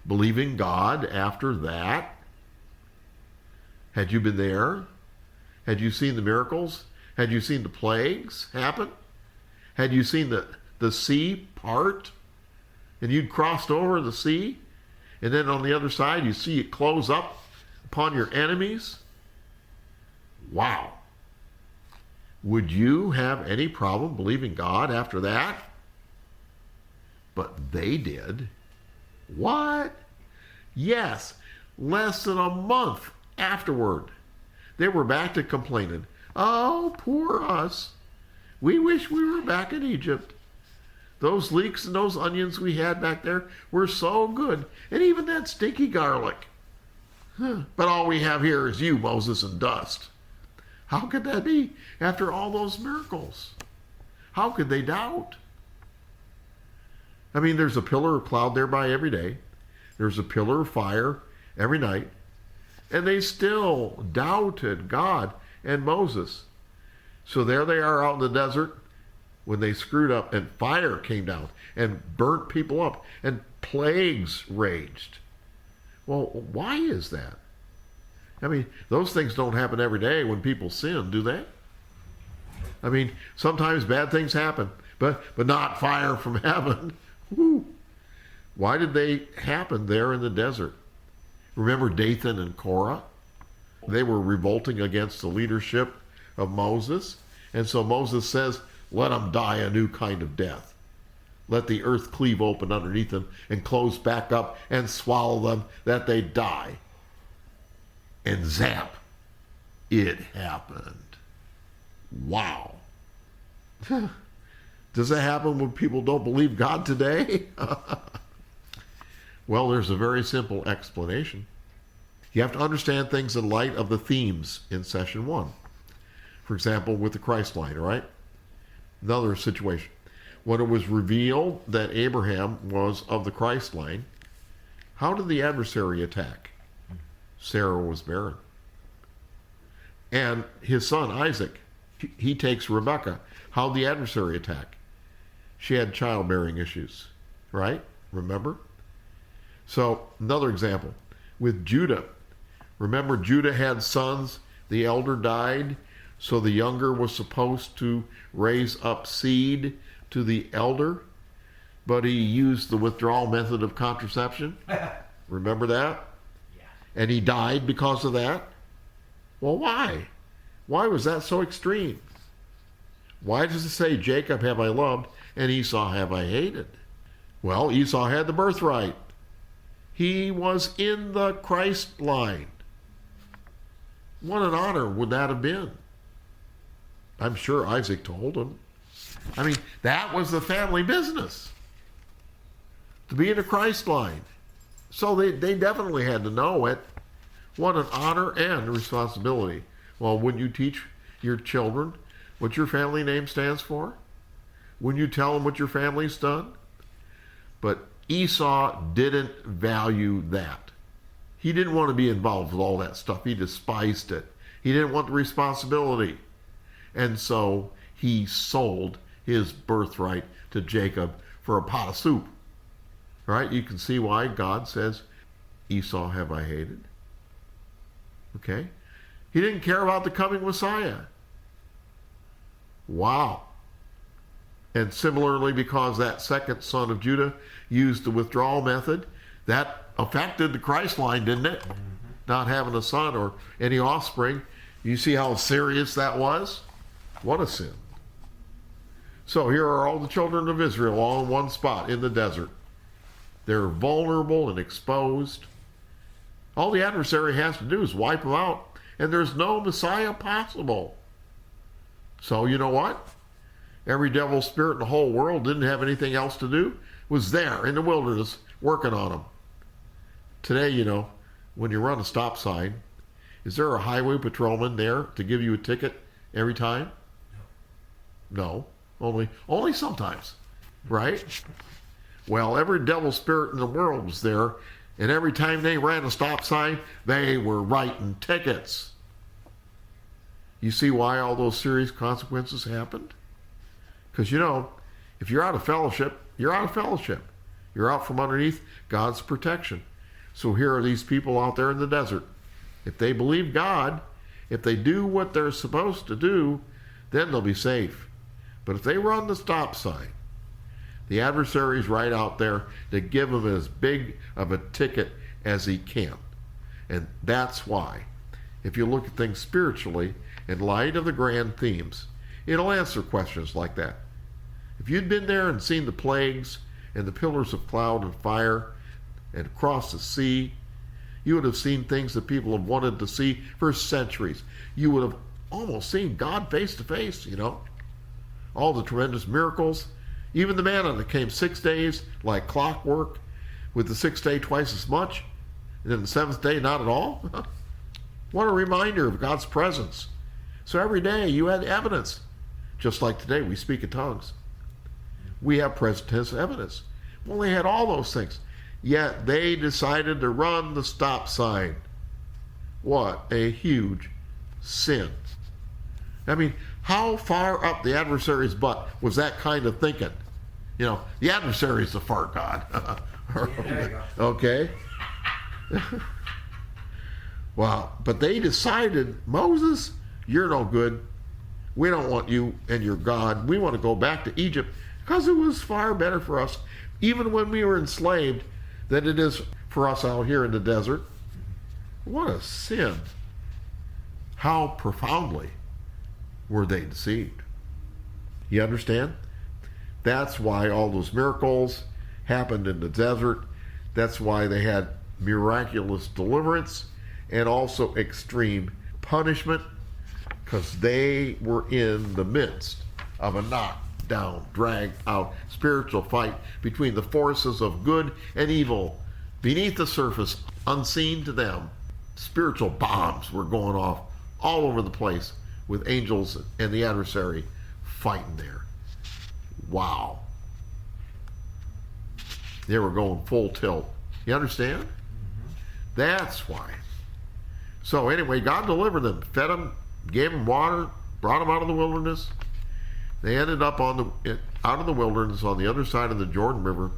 believing God after that? Had you been there? Had you seen the miracles? Had you seen the plagues happen? Had you seen the sea part? And you'd crossed over the sea? and then on the other side you see it close up upon your enemies. Wow. Would you have any problem believing God after that? But they did. What? Yes, less than a month afterward, they were back to complaining. Oh, poor us. We wish we were back in Egypt. Those leeks and those onions we had back there were so good. And even that stinky garlic. But all we have here is you, Moses, and dust. How could that be after all those miracles? How could they doubt? I mean, there's a pillar of cloud thereby every day. There's a pillar of fire every night. And they still doubted God and Moses. So there they are out in the desert when they screwed up, and fire came down and burnt people up, and plagues raged. Well, why is that? I mean, those things don't happen every day when people sin, do they? I mean, sometimes bad things happen, but not fire from heaven. Woo. Why did they happen there in the desert? Remember Dathan and Korah? They were revolting against the leadership of Moses. And so Moses says, let them die a new kind of death. Let the earth cleave open underneath them and close back up and swallow them, that they die. And zap, it happened. Wow. Does that happen when people don't believe God today? Well, there's a very simple explanation. You have to understand things in light of the themes in session 1. For example, with the Christ line, right? Another situation. When it was revealed that Abraham was of the Christ line, how did the adversary attack? Sarah was barren. And his son Isaac, he takes Rebekah. How did the adversary attack? She had childbearing issues, right? Remember? So, another example. With Judah. Remember, Judah had sons. The elder died. So the younger was supposed to raise up seed to the elder. But he used the withdrawal method of contraception. Remember that? Yeah. And he died because of that. Well, why? Why was that so extreme? Why does it say, Jacob have I loved, and Esau have I hated? Well, Esau had the birthright. He was in the Christ line. What an honor would that have been? I'm sure Isaac told him. I mean, that was the family business, to be in the Christ line. So they definitely had to know it. What an honor and responsibility. Well, wouldn't you teach your children what your family name stands for? Wouldn't you tell them what your family's done? But Esau didn't value that. He didn't want to be involved with all that stuff. He despised it. He didn't want the responsibility. And so he sold his birthright to Jacob for a pot of soup. Right? You can see why God says, Esau have I hated. Okay? He didn't care about the coming Messiah. Wow. And similarly, because that second son of Judah used the withdrawal method, that affected the Christ line, didn't it? Mm-hmm. Not having a son or any offspring. You see how serious that was? What a sin. So here are all the children of Israel all in one spot in the desert. They're vulnerable and exposed. All the adversary has to do is wipe them out, and there's no Messiah possible. So you know what? Every devil spirit in the whole world didn't have anything else to do, was there in the wilderness working on them. Today, you know, when you run a stop sign, is there a highway patrolman there to give you a ticket every time? No. Only sometimes, right? Well, every devil spirit in the world was there, and every time they ran a stop sign, they were writing tickets. You see why all those serious consequences happened? Because, you know, if you're out of fellowship, you're out of fellowship. You're out from underneath God's protection. So here are these people out there in the desert. If they believe God, if they do what they're supposed to do, then they'll be safe. But if they run the stop sign, The adversary's right out there to give him as big of a ticket as he can. And that's why, if you look at things spiritually, in light of the grand themes, it'll answer questions like that. If you'd been there and seen the plagues and the pillars of cloud and fire and across the sea, you would have seen things that people have wanted to see for centuries. You would have almost seen God face to face, All the tremendous miracles. Even the manna that came 6 days like clockwork, with the 6th day twice as much, and then the 7th day not at all. What a reminder of God's presence. So every day you had evidence. Just like today we speak in tongues. We have present tense evidence. Well, they had all those things. Yet they decided to run the stop sign. What a huge sin. I mean, how far up the adversary's butt was that kind of thinking? The adversary's the fart god. Okay? Wow. But they decided, Moses, you're no good. We don't want you and your God. We want to go back to Egypt because it was far better for us, even when we were enslaved, than it is for us out here in the desert. What a sin. How profoundly were they deceived? You understand? That's why all those miracles happened in the desert. That's why they had miraculous deliverance and also extreme punishment, because they were in the midst of a knockdown, dragged out spiritual fight between the forces of good and evil. Beneath the surface, unseen to them, spiritual bombs were going off all over the place, with angels and the adversary fighting there. Wow. They were going full tilt. You understand? That's why. So anyway, God delivered them, fed them, gave them water, brought them out of the wilderness. They ended up out of the wilderness on the other side of the Jordan River,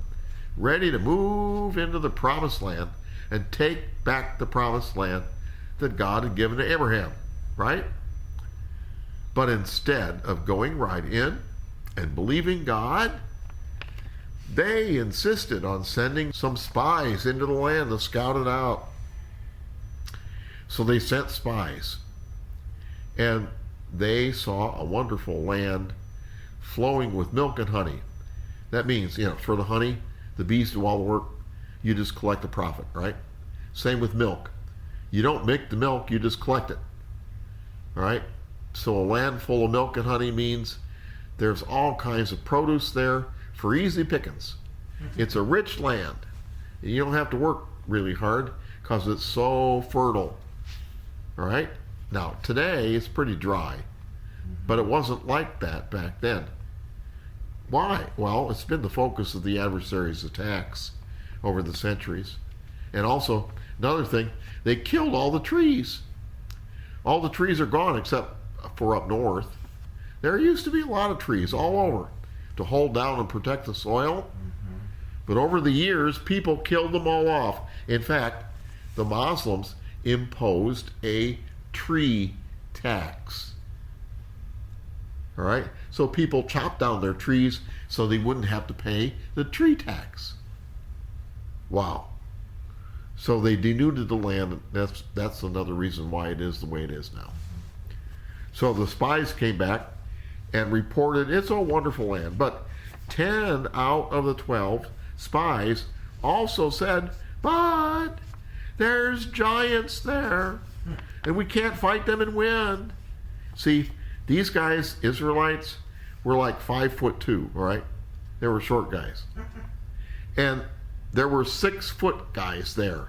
ready to move into the promised land and take back the promised land that God had given to Abraham, right? But instead of going right in and believing God, they insisted on sending some spies into the land to scout it out. So they sent spies, and they saw a wonderful land flowing with milk and honey. That means, for the honey, the bees do all the work. You just collect the profit, right? Same with milk. You don't make the milk, you just collect it. All right? So a land full of milk and honey means there's all kinds of produce there for easy pickings. It's a rich land. You don't have to work really hard because it's so fertile. All right? Now, today it's pretty dry, but it wasn't like that back then. Why? Well, it's been the focus of the adversary's attacks over the centuries. And also, another thing, they killed all the trees. All the trees are gone except for up north. There used to be a lot of trees all over to hold down and protect the soil. But over the years, people killed them all off. In fact, the Muslims imposed a tree tax. All right? So people chopped down their trees so they wouldn't have to pay the tree tax. Wow. So they denuded the land. That's another reason why it is the way it is now. So the spies came back and reported it's a wonderful land. But 10 out of the 12 spies also said, but there's giants there, and we can't fight them and win. See, these guys, Israelites, were like 5'2", all right? They were short guys. And there were 6-foot guys there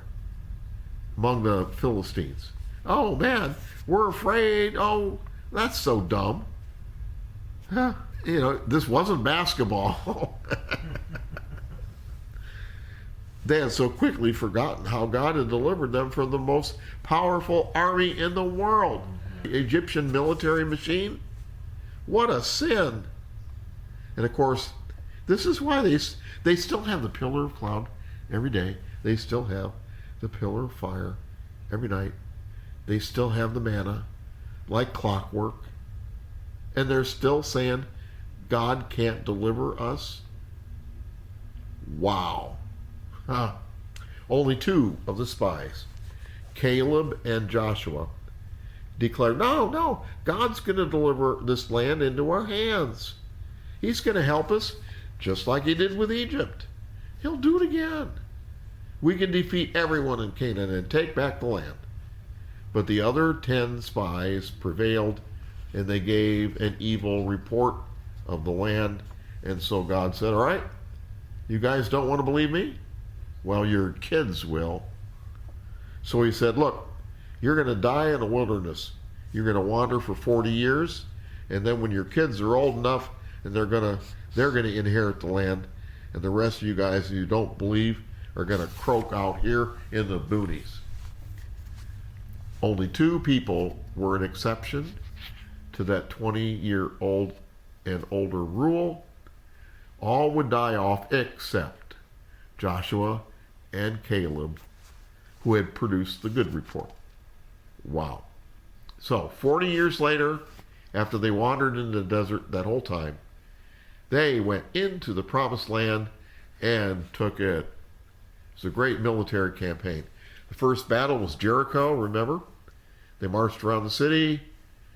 among the Philistines. Oh, man, we're afraid. Oh, that's so dumb. This wasn't basketball. They had so quickly forgotten how God had delivered them from the most powerful army in the world. The Egyptian military machine. What a sin. And of course, this is why they still have the pillar of cloud every day. They still have the pillar of fire every night. They still have the manna like clockwork. And they're still saying, God can't deliver us. Wow. Huh. Only two of the spies, Caleb and Joshua, declared, no, God's going to deliver this land into our hands. He's going to help us just like he did with Egypt. He'll do it again. We can defeat everyone in Canaan and take back the land. But the other 10 spies prevailed, and they gave an evil report of the land. And so God said, all right, you guys don't want to believe me? Well, your kids will. So he said, look, you're going to die in the wilderness. You're going to wander for 40 years, and then when your kids are old enough, and they're going to inherit the land, and the rest of you guys who don't believe are going to croak out here in the boonies. Only 2 people were an exception to that 20-year-old and older rule. All would die off except Joshua and Caleb, who had produced the good report. Wow. So 40 years later, after they wandered in the desert that whole time, they went into the promised land and took it. It was a great military campaign. The first battle was Jericho, remember? They marched around the city.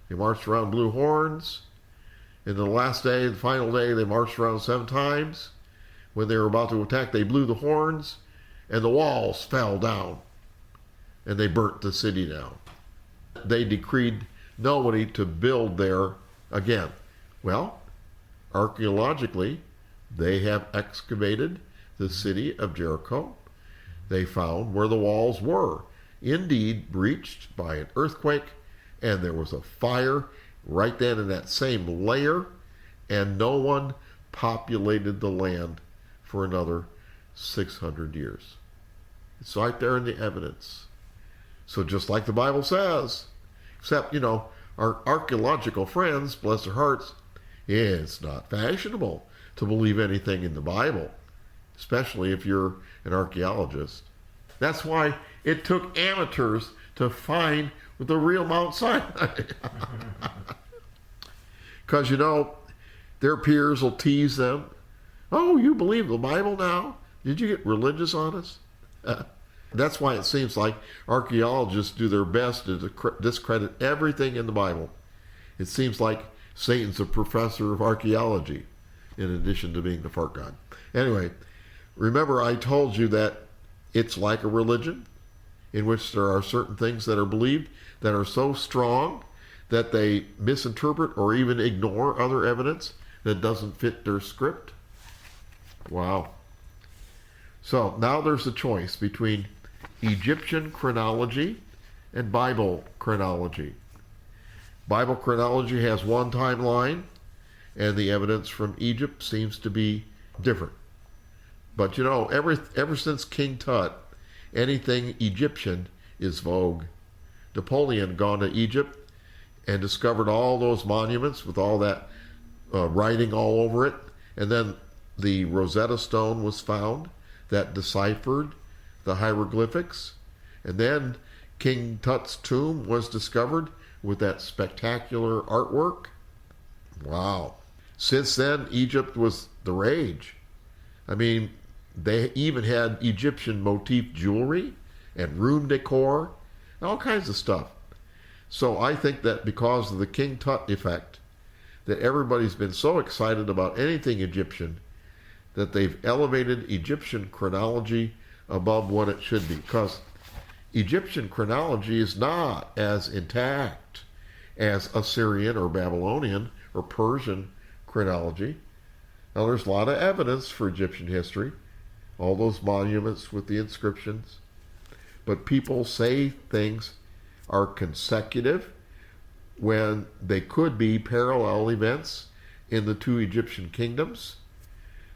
They marched around Blue Horns. And the last day, the final day, they marched around 7 times. When they were about to attack, they blew the horns, and the walls fell down, and they burnt the city down. They decreed nobody to build there again. Well, archaeologically, they have excavated the city of Jericho. They found where the walls were indeed breached by an earthquake, and there was a fire right then in that same layer, and no one populated the land for another 600 years. It's right there in the evidence. So just like the Bible says, except, our archaeological friends, bless their hearts, it's not fashionable to believe anything in the Bible, especially if you're an archaeologist. That's why it took amateurs to find the real Mount Sinai. Because, their peers will tease them. Oh, you believe the Bible now? Did you get religious on us? That's why it seems like archaeologists do their best to discredit everything in the Bible. It seems like Satan's a professor of archaeology, in addition to being the fart god. Anyway, remember I told you that it's like a religion in which there are certain things that are believed that are so strong that they misinterpret or even ignore other evidence that doesn't fit their script. Wow. So now there's a choice between Egyptian chronology and Bible chronology. Bible chronology has one timeline, and the evidence from Egypt seems to be different. But ever since King Tut, anything Egyptian is vogue. Napoleon gone to Egypt and discovered all those monuments with all that writing all over it, and then the Rosetta Stone was found that deciphered the hieroglyphics, and then King Tut's tomb was discovered with that spectacular artwork. Wow. Since then, Egypt was the rage. I mean, they even had Egyptian motif jewelry and room decor, all kinds of stuff. So I think that because of the King Tut effect, that everybody's been so excited about anything Egyptian that they've elevated Egyptian chronology above what it should be. Because Egyptian chronology is not as intact as Assyrian or Babylonian or Persian chronology. Now, there's a lot of evidence for Egyptian history, all those monuments with the inscriptions. But people say things are consecutive when they could be parallel events in the 2 Egyptian kingdoms.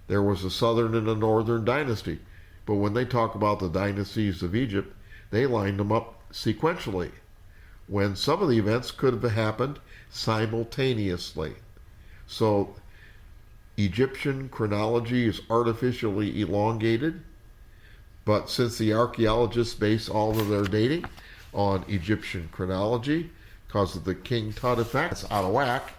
There was a southern and a northern dynasty. But when they talk about the dynasties of Egypt, they lined them up sequentially, when some of the events could have happened simultaneously. So Egyptian chronology is artificially elongated, but since the archaeologists base all of their dating on Egyptian chronology because of the King Tut effect, it's out of whack.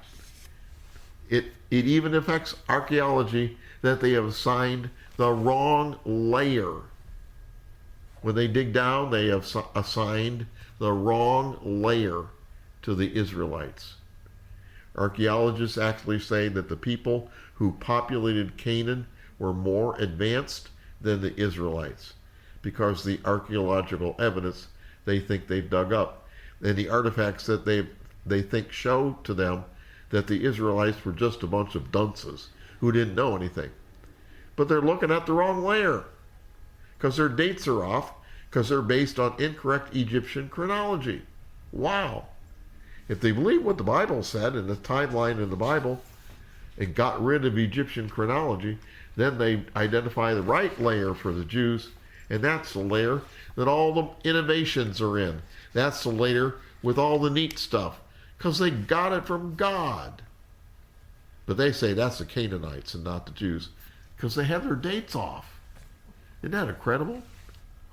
It even affects archaeology that they have assigned the wrong layer. When they dig down, they have assigned the wrong layer to the Israelites. Archaeologists actually say that the people who populated Canaan were more advanced than the Israelites because the archaeological evidence they think they've dug up and the artifacts that they think show to them that the Israelites were just a bunch of dunces who didn't know anything. But they're looking at the wrong layer because their dates are off because they're based on incorrect Egyptian chronology. Wow. If they believe what the Bible said and the timeline in the Bible and got rid of Egyptian chronology, then they identify the right layer for the Jews, and that's the layer that all the innovations are in. That's the layer with all the neat stuff, because they got it from God. But they say that's the Canaanites and not the Jews, because they have their dates off. Isn't that incredible?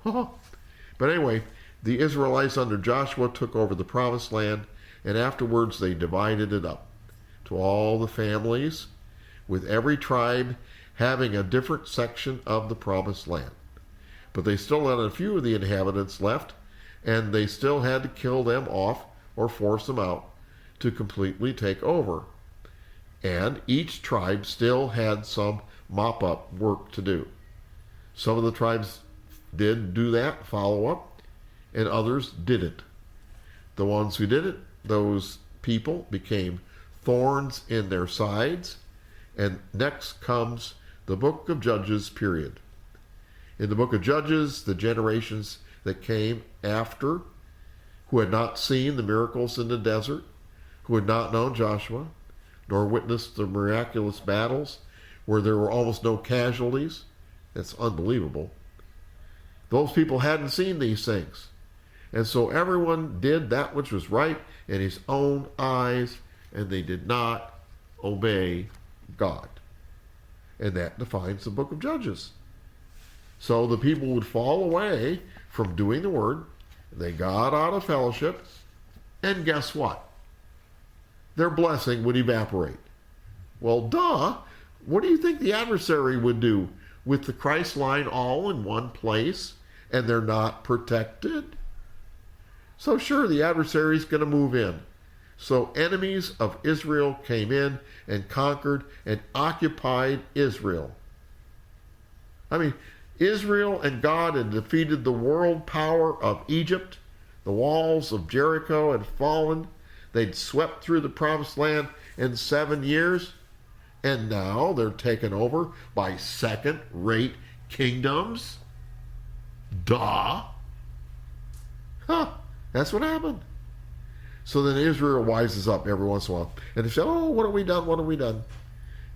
But anyway, the Israelites under Joshua took over the promised land, and afterwards they divided it up to all the families, with every tribe having a different section of the promised land. But they still had a few of the inhabitants left, and they still had to kill them off or force them out to completely take over. And each tribe still had some mop-up work to do. Some of the tribes did do that, follow up, and others didn't. The ones who did it, those people became thorns in their sides. And next comes the book of Judges, period. In the book of Judges, the generations that came after, who had not seen the miracles in the desert, who had not known Joshua, nor witnessed the miraculous battles where there were almost no casualties. That's unbelievable. Those people hadn't seen these things. And so everyone did that which was right in his own eyes, and they did not obey God. And that defines the book of Judges. So the people would fall away from doing the word. They got out of fellowship. And guess what? Their blessing would evaporate. Well, duh. What do you think the adversary would do with the Christ line all in one place and they're not protected? So sure, the adversary is going to move in. So enemies of Israel came in and conquered and occupied Israel. I mean, Israel and God had defeated the world power of Egypt. The walls of Jericho had fallen. They'd swept through the promised land in 7 years. And now they're taken over by second-rate kingdoms. Duh. That's what happened. So then Israel wises up every once in a while. And they say, oh, what have we done? What have we done?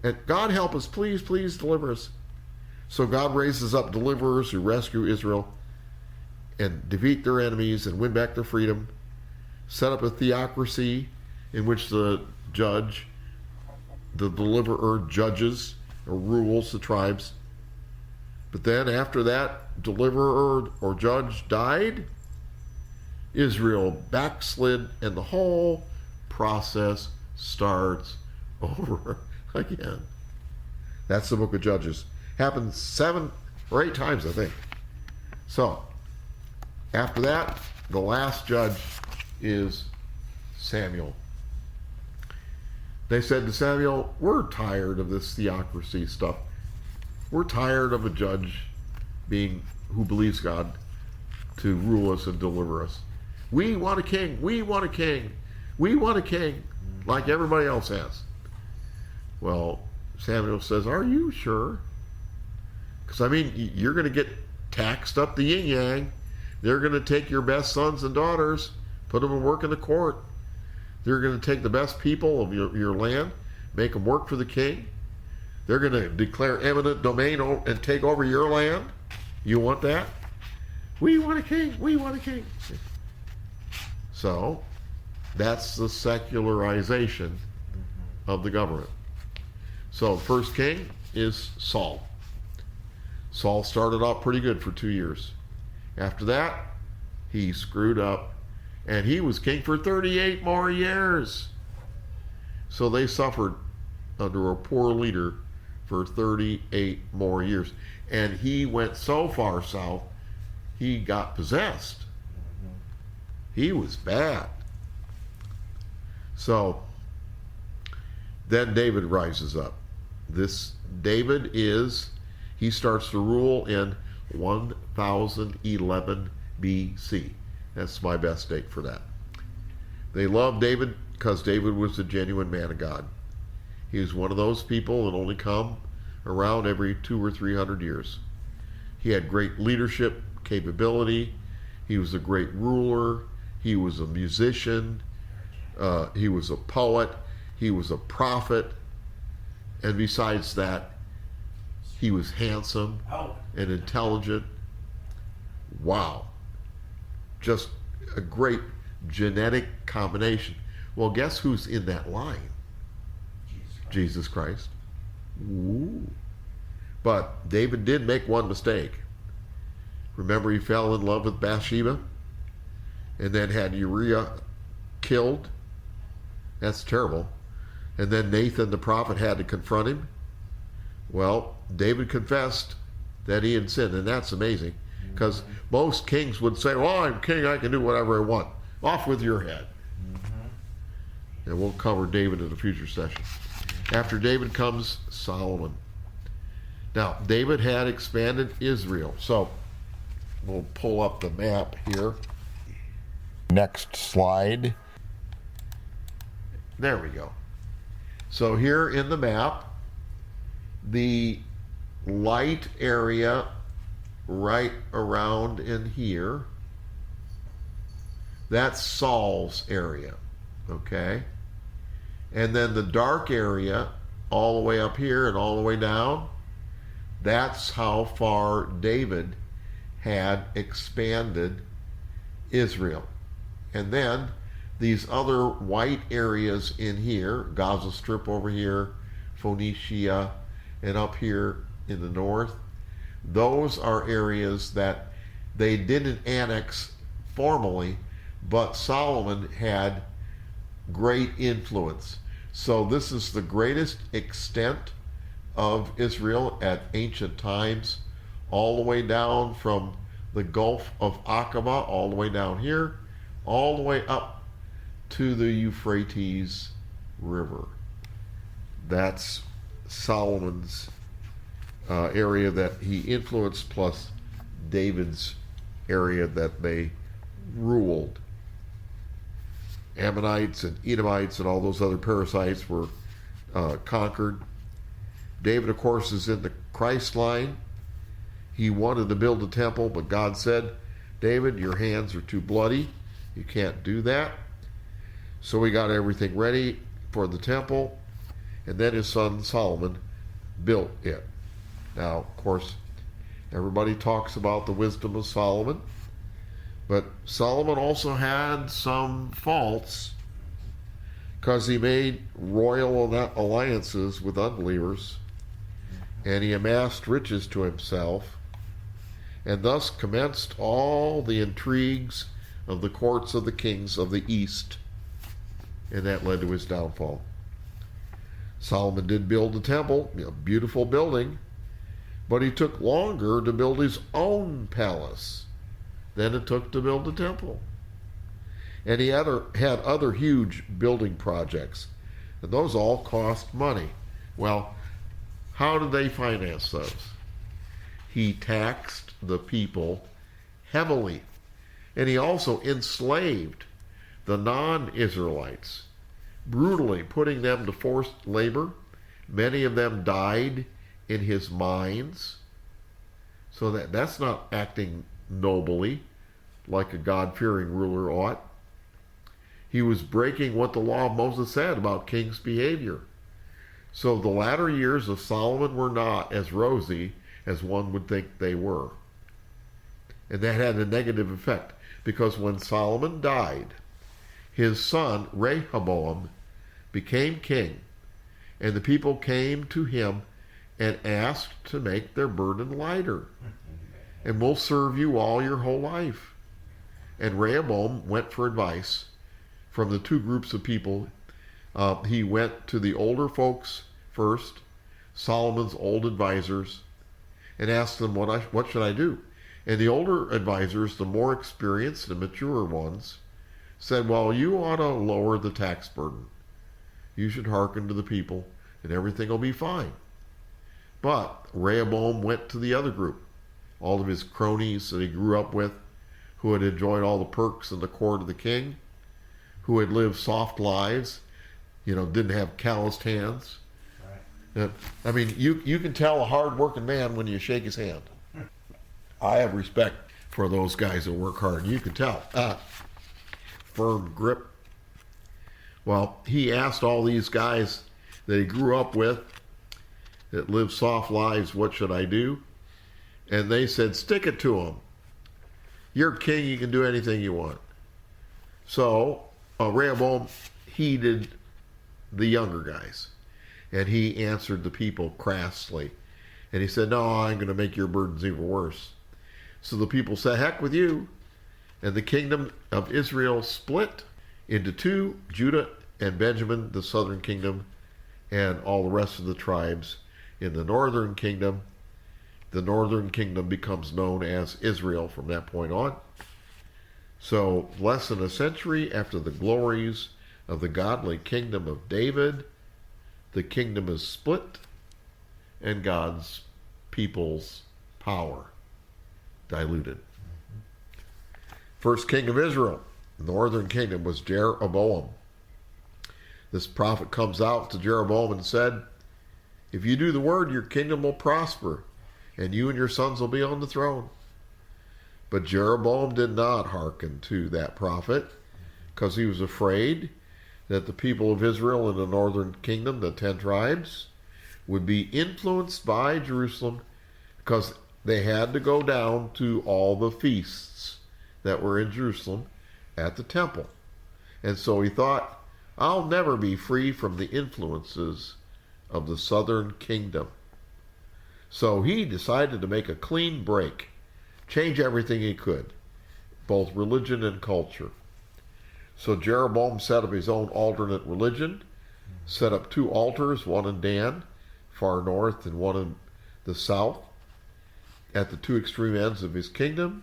And God help us. Please, please deliver us. So God raises up deliverers who rescue Israel and defeat their enemies and win back their freedom. Set up a theocracy in which the judge, the deliverer, judges or rules the tribes. But then after that deliverer or judge died, Israel backslid, and the whole process starts over again. That's the book of Judges. Happened 7 or 8 times, I think. So, after that, the last judge is Samuel. They said to Samuel, we're tired of this theocracy stuff. We're tired of a judge who believes God to rule us and deliver us. We want a king. We want a king. We want a king, like everybody else has. Well, Samuel says, are you sure? Because, I mean, you're going to get taxed up the yin-yang. They're going to take your best sons and daughters, put them to work in the court. They're going to take the best people of your land, make them work for the king. They're going to declare eminent domain and take over your land. You want that? We want a king. We want a king. So, that's the secularization of the government. So, the first king is Saul. Saul started out pretty good for 2 years. After that, he screwed up, and he was king for 38 more years. So they suffered under a poor leader for 38 more years. And he went so far south, he got possessed. He was bad. So then David rises up. This David he starts to rule in 1011 BC. That's my best date for that. They loved David because David was a genuine man of God. He was one of those people that only come around every 200 or 300 years. He had great leadership capability. He was a great ruler. He was a musician. He was a poet. He was a prophet. And besides that, he was handsome and intelligent. Wow. Just a great genetic combination. Well, guess who's in that line? Jesus Christ. Ooh. But David did make one mistake. Remember, he fell in love with Bathsheba and then had Uriah killed. That's terrible. And then Nathan the prophet had to confront him. Well, David confessed that he had sinned, and that's amazing, because most kings would say, well, I'm king, I can do whatever I want. Off with your head. And we'll cover David in a future session. After David comes Solomon. Now, David had expanded Israel. So we'll pull up the map here. Next slide. There we go. So here in the map, the light area right around in here, that's Saul's area, okay? And then the dark area all the way up here and all the way down, that's how far David had expanded Israel. And then these other white areas in here, Gaza Strip over here, Phoenicia, and up here in the north, those are areas that they didn't annex formally, but Solomon had great influence. So this is the greatest extent of Israel at ancient times, all the way down from the Gulf of Aqaba, all the way down here, all the way up to the Euphrates River. That's Solomon's area that he influenced, plus David's area that they ruled. Ammonites and Edomites and all those other parasites were conquered. David, of course, is in the Christ line. He wanted to build a temple, but God said, David, your hands are too bloody. You can't do that. So he got everything ready for the temple, and then his son Solomon built it. Now, of course, everybody talks about the wisdom of Solomon, but Solomon also had some faults because he made royal alliances with unbelievers, and he amassed riches to himself, and thus commenced all the intrigues of the courts of the kings of the east, and that led to his downfall. Solomon did build the temple, a beautiful building, but he took longer to build his own palace than it took to build the temple. And he had other huge building projects, and those all cost money. Well, how did they finance those? He taxed the people heavily, and he also enslaved the non-Israelites, brutally putting them to forced labor. Many of them died in his mines. So that's not acting nobly like a God-fearing ruler ought. He was breaking what the law of Moses said about king's behavior. So the latter years of Solomon were not as rosy as one would think they were. And that had a negative effect, because when Solomon died, his son Rehoboam became king, and the people came to him and asked to make their burden lighter, and we'll serve you all your whole life. And Rehoboam went for advice from the two groups of people. He went to the older folks first Solomon's old advisors and asked them, what should I do? And the older advisors, the more experienced and mature ones, said, well, you ought to lower the tax burden. You should hearken to the people, and everything will be fine. But Rehoboam went to the other group, all of his cronies that he grew up with, who had enjoyed all the perks in the court of the king, who had lived soft lives, didn't have calloused hands. Right. I mean, you can tell a hard-working man when you shake his hand. I have respect for those guys that work hard. You can tell. Firm grip. Well, he asked all these guys that he grew up with that live soft lives, what should I do? And they said, stick it to him. You're king, you can do anything you want. So Rehoboam heeded the younger guys, and he answered the people crassly. And he said, no, I'm going to make your burdens even worse. So the people said, heck with you. And the kingdom of Israel split into two, Judah and Benjamin, the southern kingdom, and all the rest of the tribes in the northern kingdom. The northern kingdom becomes known as Israel from that point on. So less than a century after the glories of the godly kingdom of David, the kingdom is split and God's people's power diluted. First king of Israel, the northern kingdom, was Jeroboam. This prophet comes out to Jeroboam and said, if you do the word, your kingdom will prosper, and you and your sons will be on the throne. But Jeroboam did not hearken to that prophet, because he was afraid that the people of Israel in the northern kingdom, the 10 tribes, would be influenced by Jerusalem, because they had to go down to all the feasts that were in Jerusalem at the temple. And so he thought, I'll never be free from the influences of the southern kingdom. So he decided to make a clean break, change everything he could, both religion and culture. So Jeroboam set up his own alternate religion, set up 2 altars, one in Dan, far north, and one in the south, at the 2 extreme ends of his kingdom.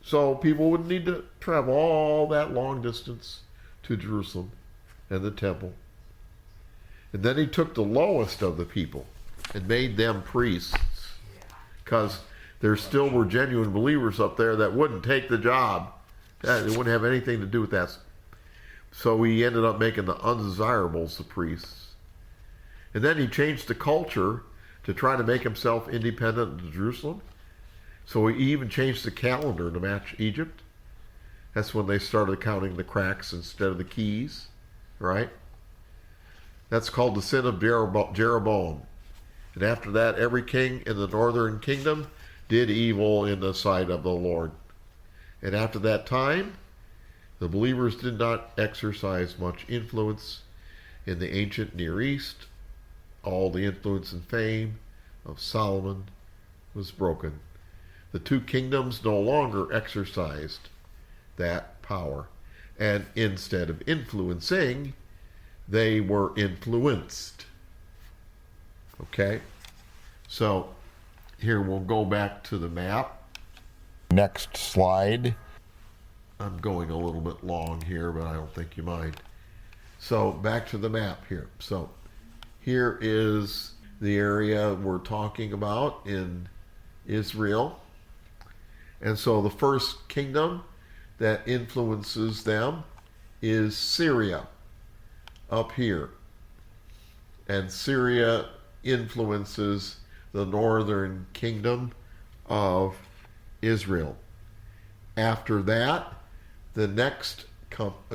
So people wouldn't need to travel all that long distance to Jerusalem and the temple. And then he took the lowest of the people and made them priests, because there still were genuine believers up there that wouldn't take the job. They wouldn't have anything to do with that. So he ended up making the undesirables the priests. And then he changed the culture to try to make himself independent of Jerusalem. So he even changed the calendar to match Egypt. That's when they started counting the cracks instead of the keys, right? That's called the sin of Jeroboam. And after that, every king in the northern kingdom did evil in the sight of the Lord. And after that time, the believers did not exercise much influence in the ancient Near East. All the influence and fame of Solomon was broken. The 2 kingdoms no longer exercised that power. And instead of influencing, they were influenced. Okay? So here we'll go back to the map. Next slide. I'm going a little bit long here, but I don't think you mind. So back to the map here. So here is the area we're talking about in Israel. And so the first kingdom that influences them is Syria, up here. And Syria influences the northern kingdom of Israel. After that, the next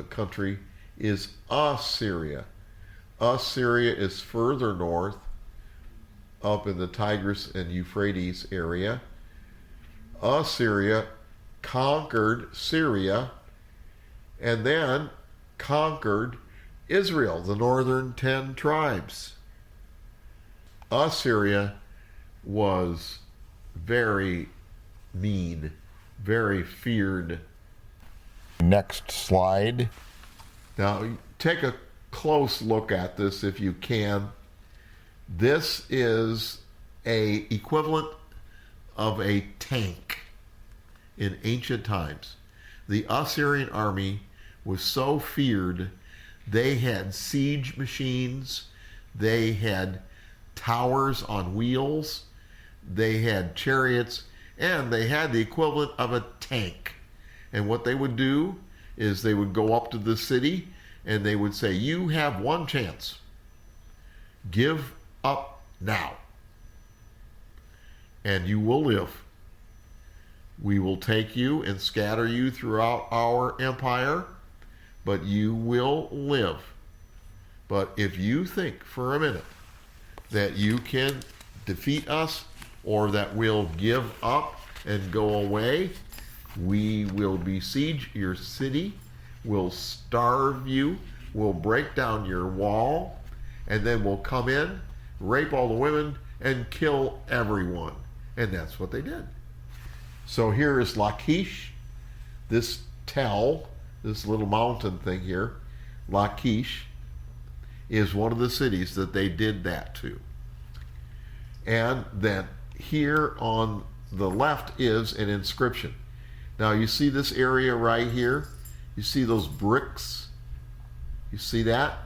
country is Assyria. Assyria is further north, up in the Tigris and Euphrates area. Assyria conquered Syria and then conquered Israel, the northern 10 tribes. Assyria was very mean, very feared. Next slide. Now, take a close look at this if you can. This is a equivalent of a tank in ancient times. The Assyrian army was so feared, they had siege machines, they had towers on wheels, they had chariots, and they had the equivalent of a tank. And what they would do is they would go up to the city and they would say, you have one chance. Give up now, and you will live. We will take you and scatter you throughout our empire, but you will live. But if you think for a minute that you can defeat us or that we'll give up and go away, we will besiege your city, we'll starve you, we'll break down your wall, and then we'll come in, rape all the women, and kill everyone. And that's what they did. So here is Lachish, this Tel, this little mountain thing here. Lachish is one of the cities that they did that to. And then here on the left is an inscription. Now you see this area right here? You see those bricks? You see that?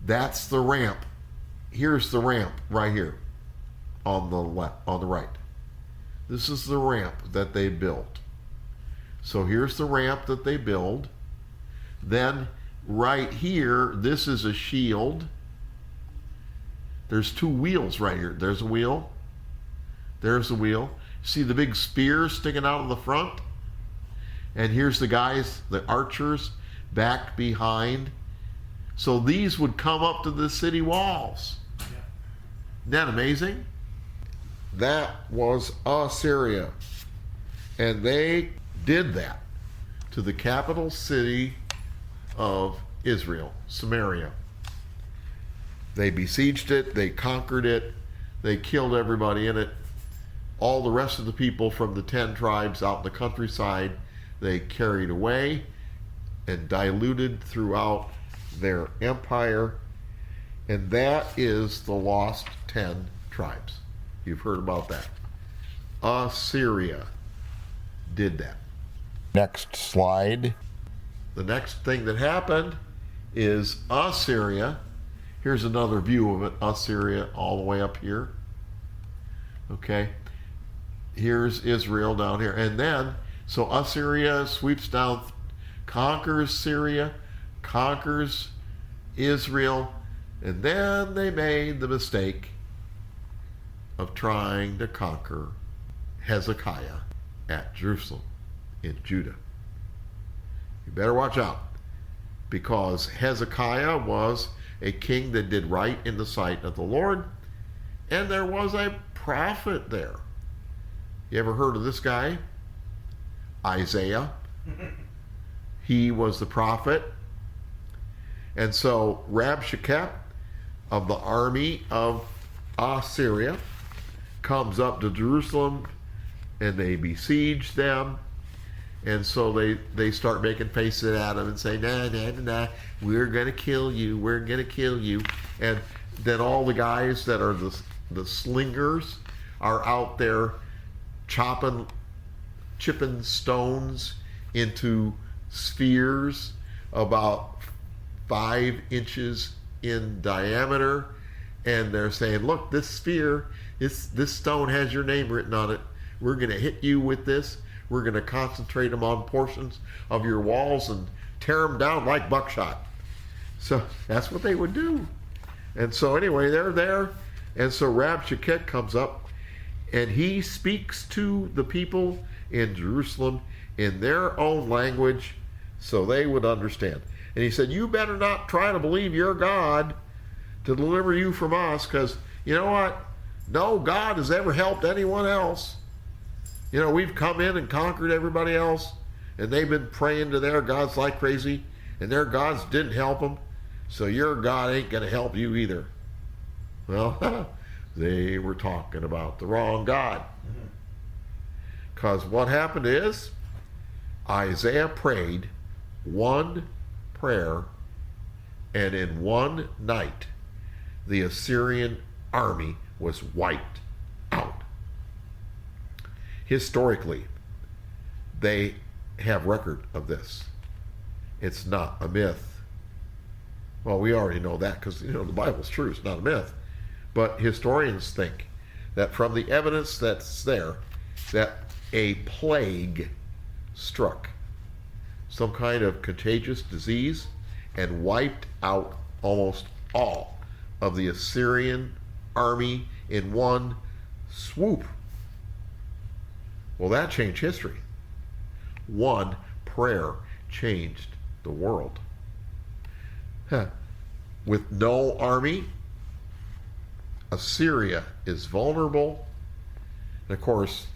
That's the ramp. Here's the ramp right here on the left, on the right. This is the ramp that they built. So here's the ramp that they build. Then right here, this is a shield. There's two wheels right here. There's a wheel. There's the wheel. See the big spear sticking out of the front? And here's the guys, the archers, back behind. So these would come up to the city walls. Isn't that amazing? That was Assyria. And they did that to the capital city of Israel, Samaria. They besieged it, they conquered it, they killed everybody in it. All the rest of the people from the 10 tribes out in the countryside, they carried away and diluted throughout their empire. And that is the lost 10 tribes. You've heard about that. Assyria did that. Next slide. The next thing that happened is Assyria. Here's another view of it. Assyria all the way up here. Okay. Here's Israel down here. And then, so Assyria sweeps down, conquers Syria, conquers Israel, and then they made the mistake of trying to conquer Hezekiah at Jerusalem in Judah. You better watch out, because Hezekiah was a king that did right in the sight of the Lord, and there was a prophet there. You ever heard of this guy? Isaiah. He was the prophet. And so Rabshakeh of the army of Assyria comes up to Jerusalem and they besiege them. And so they start making faces at him and say, nah, nah, nah, nah, we're going to kill you, we're going to kill you. And then all the guys that are the slingers are out there chipping stones into spheres about 5 inches in diameter, and they're saying, look, this sphere, this stone has your name written on it. We're going to hit you with this. We're going to concentrate them on portions of your walls and tear them down like buckshot. So that's what they would do. And so anyway, they're there. And so Rabshakeh comes up and he speaks to the people in Jerusalem in their own language so they would understand. And he said, you better not try to believe your God to deliver you from us, because you know what? No God has ever helped anyone else. You know, we've come in and conquered everybody else, and they've been praying to their gods like crazy, and their gods didn't help them, so your God ain't going to help you either. Well, they were talking about the wrong God. Because what happened is, Isaiah prayed one prayer, and in one night, the Assyrian army was wiped out. Historically, they have record of this. It's not a myth. Well, we already know that because the Bible's true. It's not a myth. But historians think that from the evidence that's there, that a plague struck, some kind of contagious disease, and wiped out almost all of the Assyrian army in one swoop. Well, that changed history. One prayer changed the world. With no army, Assyria is vulnerable. And of course,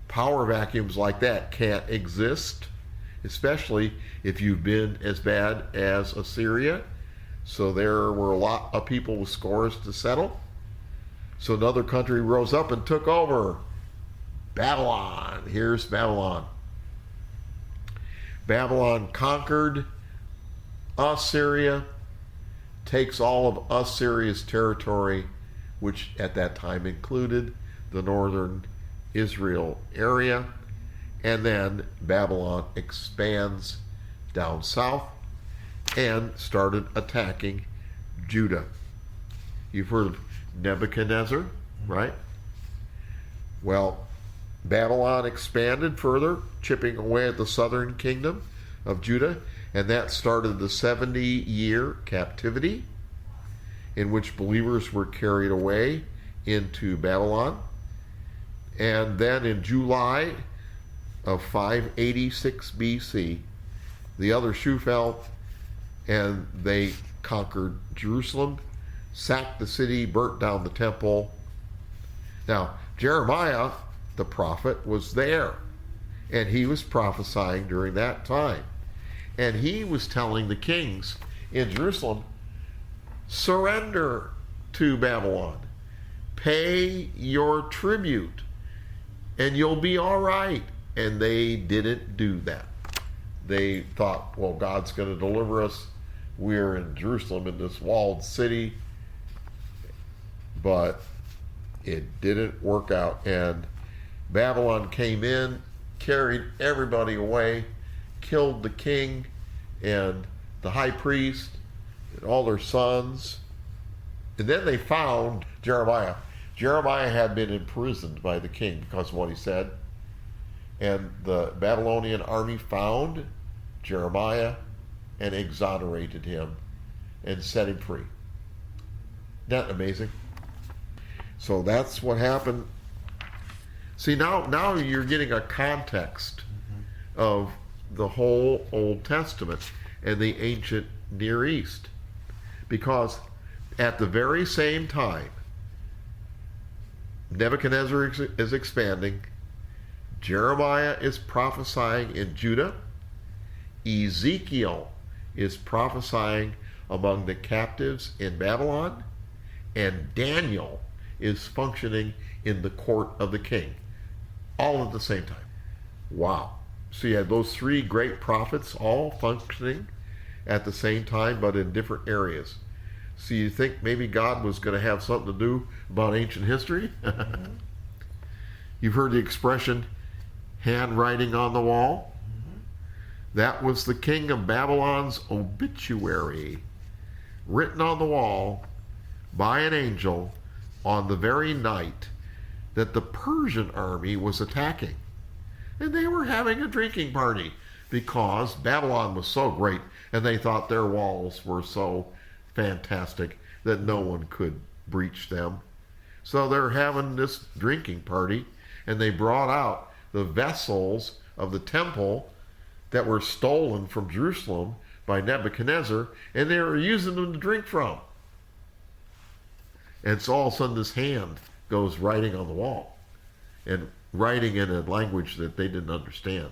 power vacuums like that can't exist, especially if you've been as bad as Assyria. So there were a lot of people with scores to settle. So another country rose up and took over. Babylon. Here's Babylon. Babylon conquered Assyria, takes all of Assyria's territory, which at that time included the northern Israel area, and then Babylon expands down south and started attacking Judah. You've heard of Nebuchadnezzar, right? Well, Babylon expanded further, chipping away at the southern kingdom of Judah, and that started the 70-year captivity in which believers were carried away into Babylon. And then in July of 586 BC, the other shoe fell, and they conquered Jerusalem, sacked the city, burnt down the temple. Now, Jeremiah, the prophet, was there, and he was prophesying during that time. And he was telling the kings in Jerusalem, surrender to Babylon. Pay your tribute, and you'll be all right. And they didn't do that. They thought, well, God's going to deliver us. We're in Jerusalem, in this walled city. But it didn't work out. And Babylon came in, carried everybody away, killed the king and the high priest and all their sons. And then they found Jeremiah. Jeremiah had been imprisoned by the king because of what he said. And the Babylonian army found Jeremiah and exonerated him and set him free. Isn't that amazing? So that's what happened. See, now you're getting a context of the whole Old Testament and the ancient Near East. Because at the very same time, Nebuchadnezzar is expanding, Jeremiah is prophesying in Judah, Ezekiel is prophesying among the captives in Babylon, and Daniel is functioning in the court of the king, all at the same time. Wow. So you had those three great prophets all functioning at the same time, but in different areas. So you think maybe God was going to have something to do about ancient history? You've heard the expression, handwriting on the wall? That was the king of Babylon's obituary, written on the wall by an angel on the very night that the Persian army was attacking. And they were having a drinking party because Babylon was so great and they thought their walls were so fantastic that no one could breach them. So they're having this drinking party, and they brought out the vessels of the temple that were stolen from Jerusalem by Nebuchadnezzar, and they were using them to drink from. And so all of a sudden this hand goes writing on the wall, and writing in a language that they didn't understand.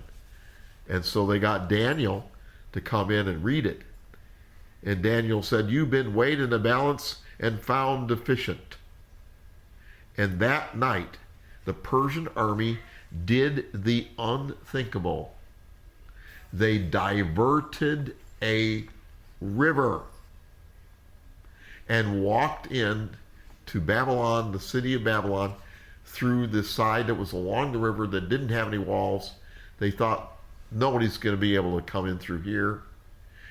And so they got Daniel to come in and read it. And Daniel said, you've been weighed in the balance and found deficient. And that night, the Persian army did the unthinkable. They diverted a river. and walked in to Babylon, the city of Babylon, through the side that was along the river that didn't have any walls. They thought nobody's going to be able to come in through here,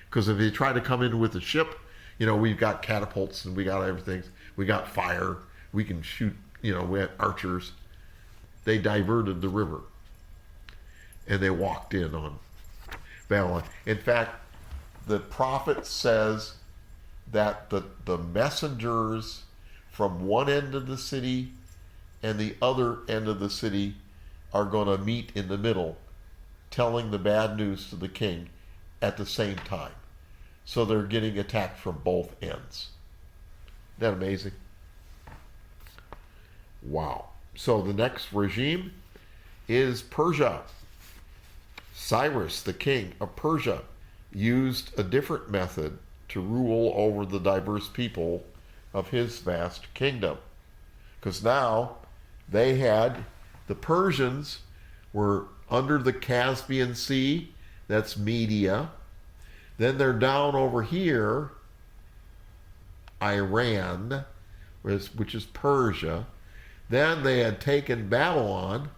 because if they try to come in with a ship, we've got catapults and we got everything. We got fire. We can shoot, we had archers. They diverted the river and they walked in on Babylon. In fact, the prophet says that the messengers from one end of the city and the other end of the city are going to meet in the middle, telling the bad news to the king at the same time. So they're getting attacked from both ends. Isn't that amazing? Wow. So the next regime is Persia. Cyrus, the king of Persia, used a different method to rule over the diverse people of his vast kingdom. Because now the Persians were under the Caspian Sea, that's Media. Then they're down over here, Iran, which is Persia. Then they had taken Babylon,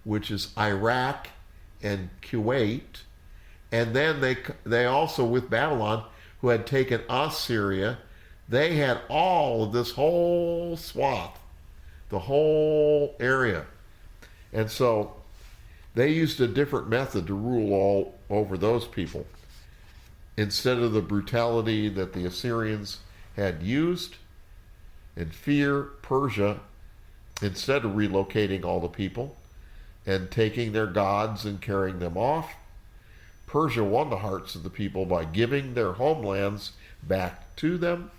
which is Iraq and Kuwait. And then they also, with Babylon, who had taken Assyria, they had all of this whole swath, the whole area. And so they used a different method to rule all over those people. Instead of the brutality that the Assyrians had used, in fear, Persia, instead of relocating all the people and taking their gods and carrying them off, Persia won the hearts of the people by giving their homelands back to them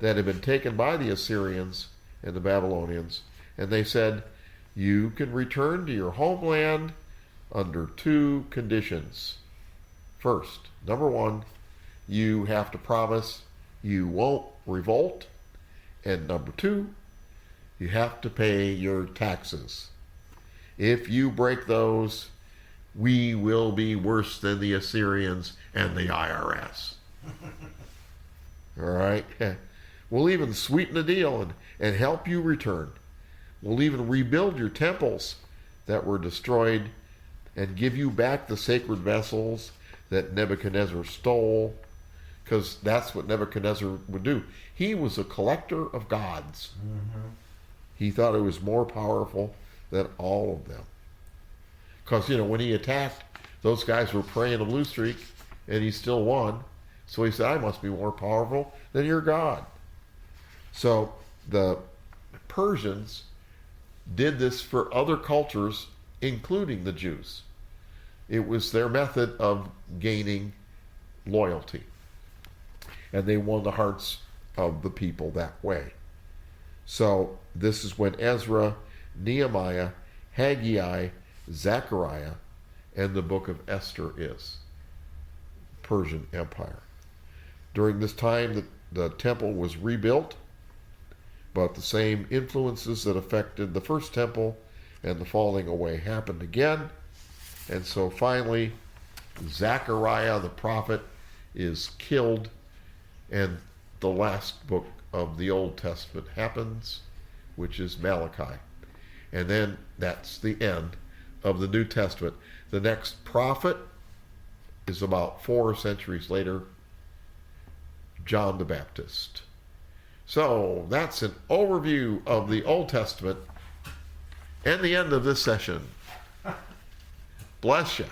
that had been taken by the Assyrians and the Babylonians. And they said, you can return to your homeland under two conditions. First, number one, you have to promise you won't revolt. And number two, you have to pay your taxes. If you break those, we will be worse than the Assyrians and the IRS. All right? We'll even sweeten the deal and help you return. We'll even rebuild your temples that were destroyed and give you back the sacred vessels that Nebuchadnezzar stole, because that's what Nebuchadnezzar would do. He was a collector of gods. Mm-hmm. He thought it was more powerful than all of them. Because, when he attacked, those guys were praying a blue streak, and he still won. So he said, I must be more powerful than your God. So the Persians did this for other cultures, including the Jews. It was their method of gaining loyalty. And they won the hearts of the people that way. So this is when Ezra, Nehemiah, Haggai, Zechariah, and the book of Esther is. Persian Empire. During this time, the temple was rebuilt, but the same influences that affected the first temple and the falling away happened again. And so finally, Zechariah the prophet is killed, and the last book of the Old Testament happens, which is Malachi. And then that's the end of the New Testament. The next prophet is about 4 centuries later, John the Baptist. So that's an overview of the Old Testament and the end of this session. Bless you.